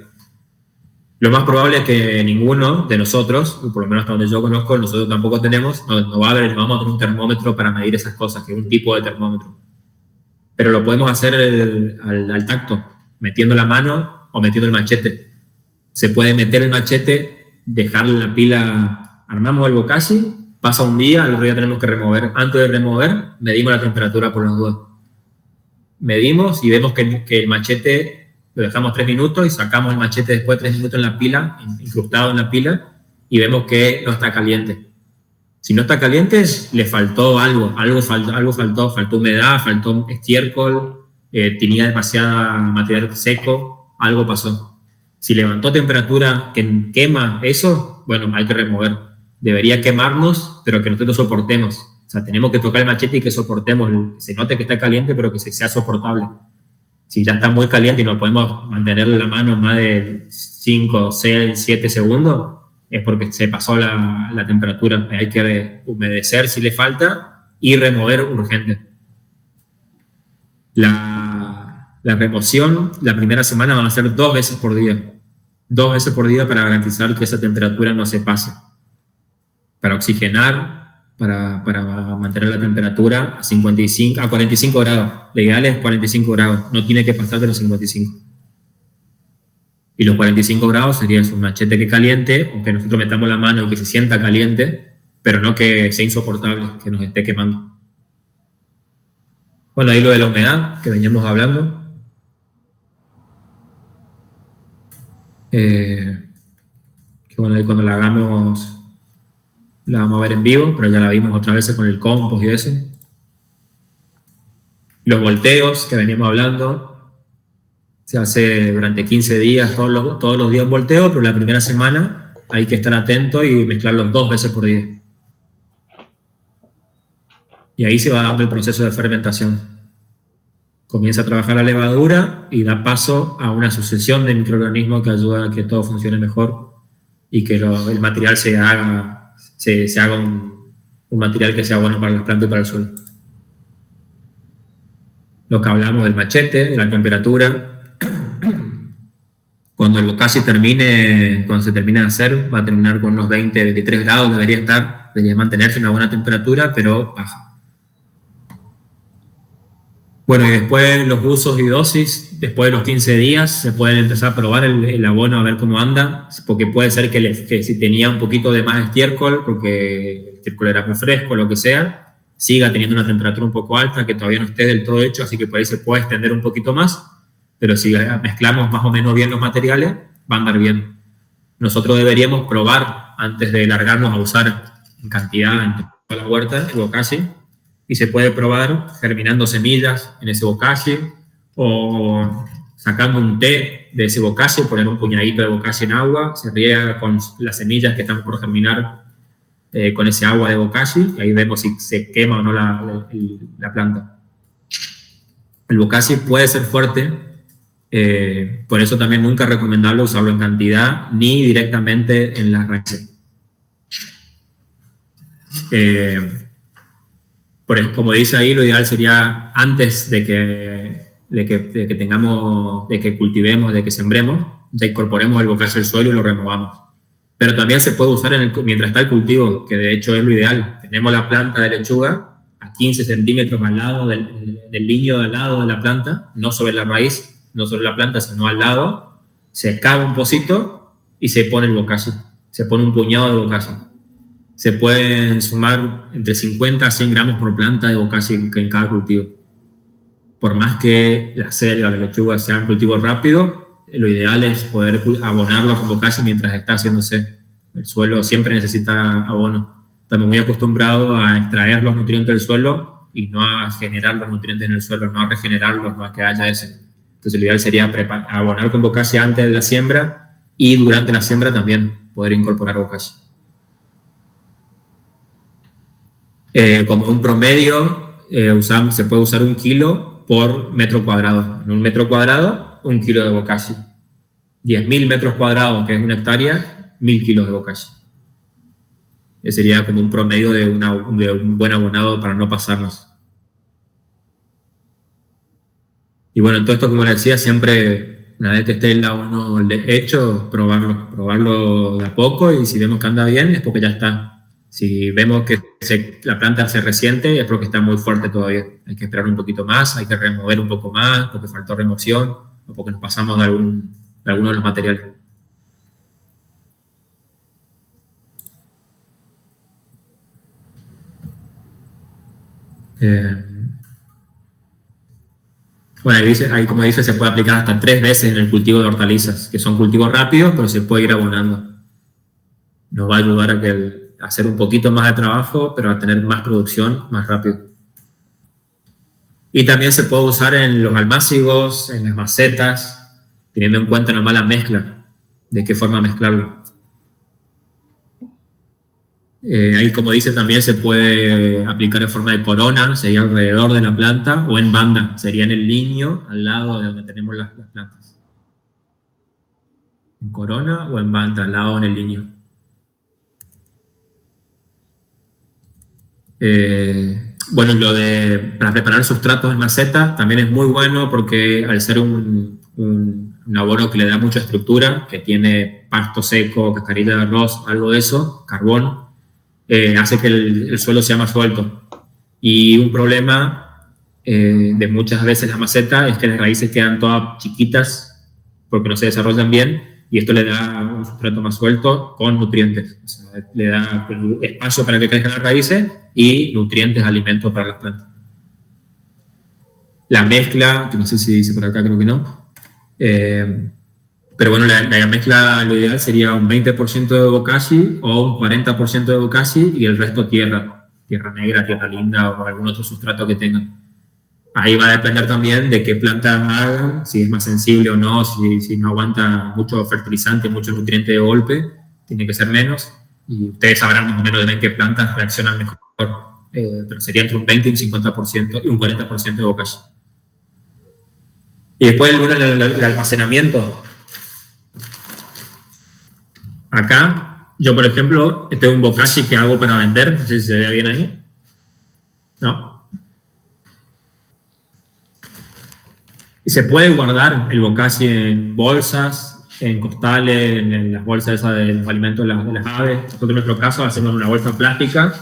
Lo más probable es que ninguno de nosotros, por lo menos hasta donde yo conozco, nosotros tampoco tenemos, no va a haber, vamos a tener un termómetro para medir esas cosas, que es un tipo de termómetro. Pero lo podemos hacer al tacto, metiendo la mano o metiendo el machete. Se puede meter el machete, dejarle la pila, armamos el bokashi, pasa un día, al otro día tenemos que remover. Antes de remover, medimos la temperatura por las dudas. Medimos y vemos que el machete lo dejamos 3 minutos y sacamos el machete después de 3 minutos en la pila, incrustado en la pila, y vemos que no está caliente. Si no está caliente, le faltó algo faltó humedad, faltó estiércol, tenía demasiada material seco, algo pasó. Si levantó temperatura que quema eso, bueno, hay que remover. Debería quemarnos, pero que nosotros soportemos. O sea, tenemos que tocar el machete y que soportemos. Que se note que está caliente, pero que sea soportable. Si ya está muy caliente y no podemos mantener la mano más de 5, 6, 7 segundos, es porque se pasó la temperatura. Hay que humedecer si le falta y remover urgente. La remoción, la primera semana van a ser 2 veces por día. 2 veces por día para garantizar que esa temperatura no se pase. Para oxigenar, para mantener la temperatura a 45 grados. Lo ideal es 45 grados. No tiene que pasar de los 55. Y los 45 grados sería un machete que caliente, o que nosotros metamos la mano y que se sienta caliente, pero no que sea insoportable, que nos esté quemando. Bueno, ahí lo de la humedad que veníamos hablando. Que bueno, ahí cuando la hagamos la vamos a ver en vivo, pero ya la vimos otras veces con el compost y eso. Los volteos que veníamos hablando. Se hace durante 15 días, todos los días volteo, pero la primera semana hay que estar atento y mezclarlos 2 veces por día. Y ahí se va dando el proceso de fermentación. Comienza a trabajar la levadura y da paso a una sucesión de microorganismos que ayuda a que todo funcione mejor y que el material se haga un material que sea bueno para las plantas y para el suelo. Lo que hablamos del machete, de la temperatura. Cuando el bokashi cuando se termine de hacer, va a terminar con unos 20, 23 grados, debería mantenerse una buena temperatura, pero baja. Bueno, y después los usos y dosis, después de los 15 días, se pueden empezar a probar el abono a ver cómo anda, porque puede ser que si tenía un poquito de más estiércol, porque el estiércol era muy fresco, lo que sea, siga teniendo una temperatura un poco alta, que todavía no esté del todo hecho, así que por ahí se puede extender un poquito más. Pero si mezclamos más o menos bien los materiales, va a andar bien. Nosotros deberíamos probar antes de largarnos a usar en cantidad en toda la huerta el bokashi, y se puede probar germinando semillas en ese bokashi o sacando un té de ese bokashi, poner un puñadito de bokashi en agua, se riega con las semillas que están por germinar con ese agua de bokashi, y ahí vemos si se quema o no la planta. El bokashi puede ser fuerte. Por eso también nunca es recomendable usarlo en cantidad ni directamente en las raíces. Como dice ahí, lo ideal sería antes de que cultivemos, de que sembremos, ya incorporemos el bokashi al suelo y lo removamos. Pero también se puede usar mientras está el cultivo, que de hecho es lo ideal. Tenemos la planta de lechuga a 15 centímetros al lado del liño al lado de la planta, no sobre la raíz, no sobre la planta, sino al lado, se cava un pocito y se pone el bokashi. Se pone un puñado de bokashi. Se pueden sumar entre 50 a 100 gramos por planta de bokashi en cada cultivo. Por más que la selga o la lechuga sea un cultivo rápido, lo ideal es poder abonarlo con bokashi mientras está haciéndose. El suelo siempre necesita abono. Estamos muy acostumbrados a extraer los nutrientes del suelo y no a generar los nutrientes en el suelo, no a regenerarlos, no a que haya ese. Entonces lo ideal sería abonar con bokashi antes de la siembra y durante la siembra también poder incorporar bokashi. Como un promedio, se puede usar 1 kilo por metro cuadrado. En 1 metro cuadrado, 1 kilo de bokashi. 10.000 metros cuadrados, que es 1 hectárea, 1.000 kilos de bokashi. Ese sería como un promedio de un buen abonado para no pasarnos. Y bueno, en todo esto, como les decía, siempre, una vez que esté el abono hecho, probarlo de a poco, y si vemos que anda bien, es porque ya está. Si vemos que la planta se resiente, es porque está muy fuerte todavía. Hay que esperar un poquito más, hay que remover un poco más, porque faltó remoción, o porque nos pasamos de alguno de los materiales. Bueno, ahí como dice, se puede aplicar hasta 3 veces en el cultivo de hortalizas, que son cultivos rápidos, pero se puede ir abonando. Nos va a ayudar a hacer un poquito más de trabajo, pero a tener más producción más rápido. Y también se puede usar en los almácigos, en las macetas, teniendo en cuenta nomás la mezcla, de qué forma mezclarlo. Ahí, como dice, también se puede aplicar en forma de corona, sería alrededor de la planta, o en banda, sería en el lignio, al lado de donde tenemos las plantas. En corona o en banda, al lado en el lignio. Bueno, para preparar sustratos en maceta también es muy bueno porque al ser un abono que le da mucha estructura, que tiene pasto seco, cascarilla de arroz, algo de eso, carbón, hace que el suelo sea más suelto. Y un problema de muchas veces la maceta es que las raíces quedan todas chiquitas porque no se desarrollan bien, y esto le da un sustrato más suelto con nutrientes. O sea, le da espacio para que crezcan las raíces y nutrientes, alimentos para las plantas. La mezcla, que no sé si dice por acá, creo que no. Pero bueno, la mezcla, lo ideal sería un 20% de bokashi o un 40% de bokashi y el resto tierra negra, tierra linda o algún otro sustrato que tengan. Ahí va a depender también de qué planta hagan, si es más sensible o no, si no aguanta mucho fertilizante, mucho nutriente de golpe, tiene que ser menos. Y ustedes sabrán más o menos de qué plantas reaccionan mejor. Pero sería entre un 20 y un 50% y un 40% de bokashi. Y después el almacenamiento. Acá, yo por ejemplo, tengo un bokashi que hago para vender, no sé si se ve bien ahí. ¿No? Y se puede guardar el bokashi en bolsas, en costales, en las bolsas esas de los alimentos de las aves. Nosotros en nuestro caso hacemos una bolsa plástica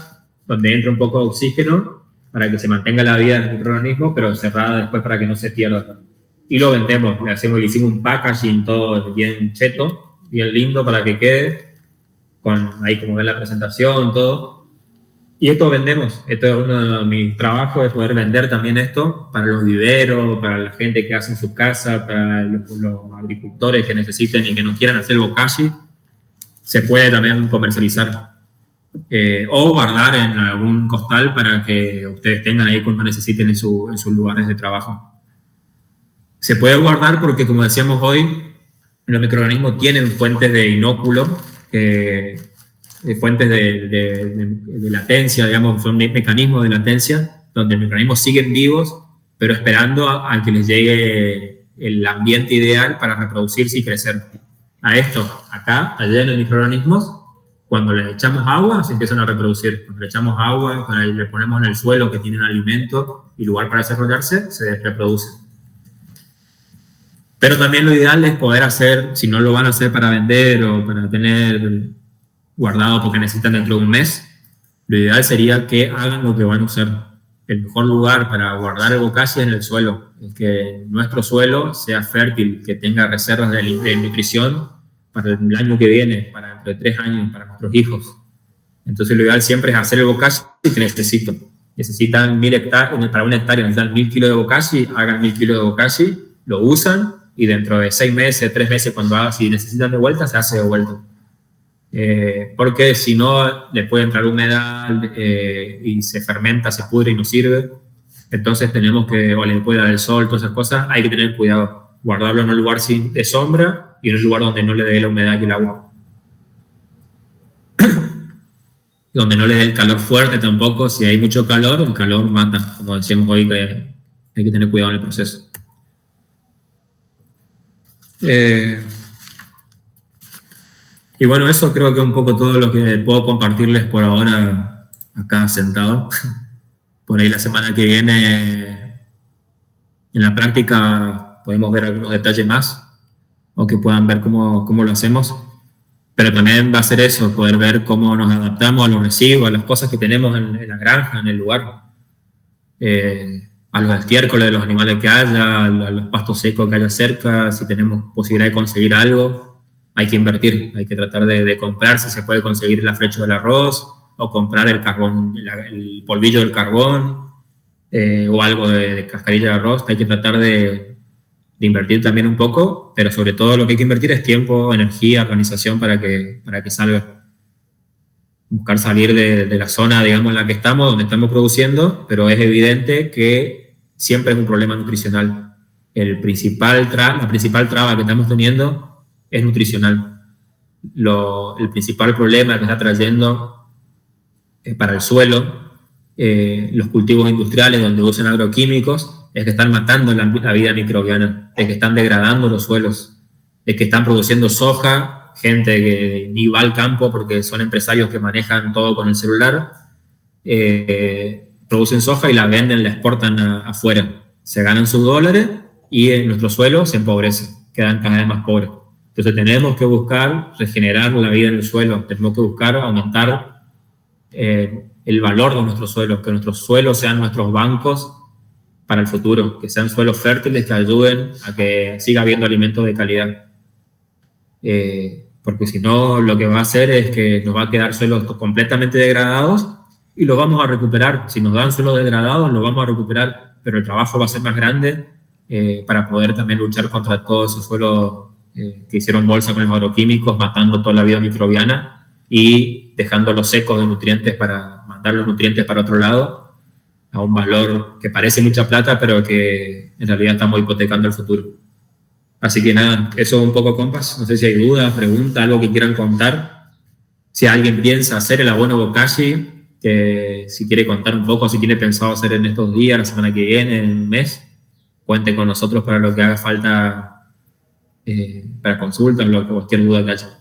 donde entra un poco de oxígeno para que se mantenga la vida del microorganismo, pero cerrada después para que no se pierda. Y lo vendemos, le hicimos un packaging todo bien cheto, bien lindo para que quede, ahí como ven la presentación, todo. Y esto vendemos, esto es uno de mis trabajos, es poder vender también esto para los viveros, para la gente que hace en su casa, para los agricultores que necesiten y que no quieran hacer bokashi, se puede también comercializar. O guardar en algún costal para que ustedes tengan ahí cuando necesiten en sus lugares de trabajo. Se puede guardar porque, como decíamos hoy, los microorganismos tienen fuentes de inóculo, fuentes de latencia, digamos, son mecanismos de latencia, donde los microorganismos siguen vivos, pero esperando a que les llegue el ambiente ideal para reproducirse y crecer. A esto, acá, allá en los microorganismos, cuando les echamos agua, se empiezan a reproducir. Cuando le echamos agua, cuando le ponemos en el suelo que tienen alimento y lugar para desarrollarse, se reproducen. Pero también lo ideal es poder hacer, si no lo van a hacer para vender o para tener guardado porque necesitan dentro de un mes, lo ideal sería que hagan lo que van a usar. El mejor lugar para guardar el bokashi es en el suelo, es que nuestro suelo sea fértil, que tenga reservas de nutrición para el año que viene, para dentro de 3 años, para nuestros hijos. Entonces lo ideal siempre es hacer el bokashi que necesitan 1000 hectáreas, para 1 hectárea necesitan 1000 kilos de bokashi, hagan 1000 kilos de bokashi, lo usan y dentro de 6 meses, 3 meses, si necesitan de vuelta, se hace de vuelta. Porque si no le puede entrar humedad y se fermenta, se pudre y no sirve. Entonces tenemos que, o le puede dar el sol, todas esas cosas, hay que tener cuidado, guardarlo en un lugar de sombra y en un lugar donde no le dé la humedad y el agua, donde no le dé el calor fuerte tampoco. Si hay mucho calor, el calor mata, como decíamos hoy, que hay que tener cuidado en el proceso. Y bueno, eso creo que es un poco todo lo que puedo compartirles por ahora acá sentado. Por ahí la semana que viene en la práctica podemos ver algunos detalles más o que puedan ver cómo lo hacemos. Pero también va a ser eso, poder ver cómo nos adaptamos a los residuos, a las cosas que tenemos en la granja, en el lugar. A los estiércoles de los animales que haya, a los pastos secos que haya cerca, si tenemos posibilidad de conseguir algo. Hay que invertir, hay que tratar de comprar, si se puede conseguir la flecha del arroz, o comprar el carbón, el polvillo del carbón, o algo de cascarilla de arroz. Hay que tratar de invertir también un poco, pero sobre todo lo que hay que invertir es tiempo, energía, organización para que salga. Buscar salir de la zona, digamos, en la que estamos, donde estamos produciendo, pero es evidente que siempre es un problema nutricional. La principal traba que estamos teniendo es nutricional. El principal problema que está trayendo para el suelo, los cultivos industriales donde usan agroquímicos, es que están matando la vida microbiana, es que están degradando los suelos, es que están produciendo soja, gente que ni va al campo porque son empresarios que manejan todo con el celular, producen soja y la venden, la exportan afuera, se ganan sus dólares y en nuestro suelo se empobrece, quedan cada vez más pobres. Entonces tenemos que buscar regenerar la vida en el suelo, tenemos que buscar aumentar el valor de nuestros suelos, que nuestros suelos sean nuestros bancos para el futuro, que sean suelos fértiles que ayuden a que siga habiendo alimentos de calidad. Porque si no, lo que va a hacer es que nos va a quedar suelos completamente degradados y los vamos a recuperar. Si nos dan suelos degradados, los vamos a recuperar, pero el trabajo va a ser más grande para poder también luchar contra todos esos suelos que hicieron bolsa con los agroquímicos, matando toda la vida microbiana y dejándolos secos de nutrientes para mandar los nutrientes para otro lado a un valor que parece mucha plata, pero que en realidad estamos hipotecando el futuro. Así que nada, eso un poco, compas. No sé si hay dudas, preguntas, algo que quieran contar. Si alguien piensa hacer el abono Bokashi, que si quiere contar un poco, si tiene pensado hacer en estos días, la semana que viene, en un mes, cuente con nosotros para lo que haga falta para consultas, cualquier duda que haya.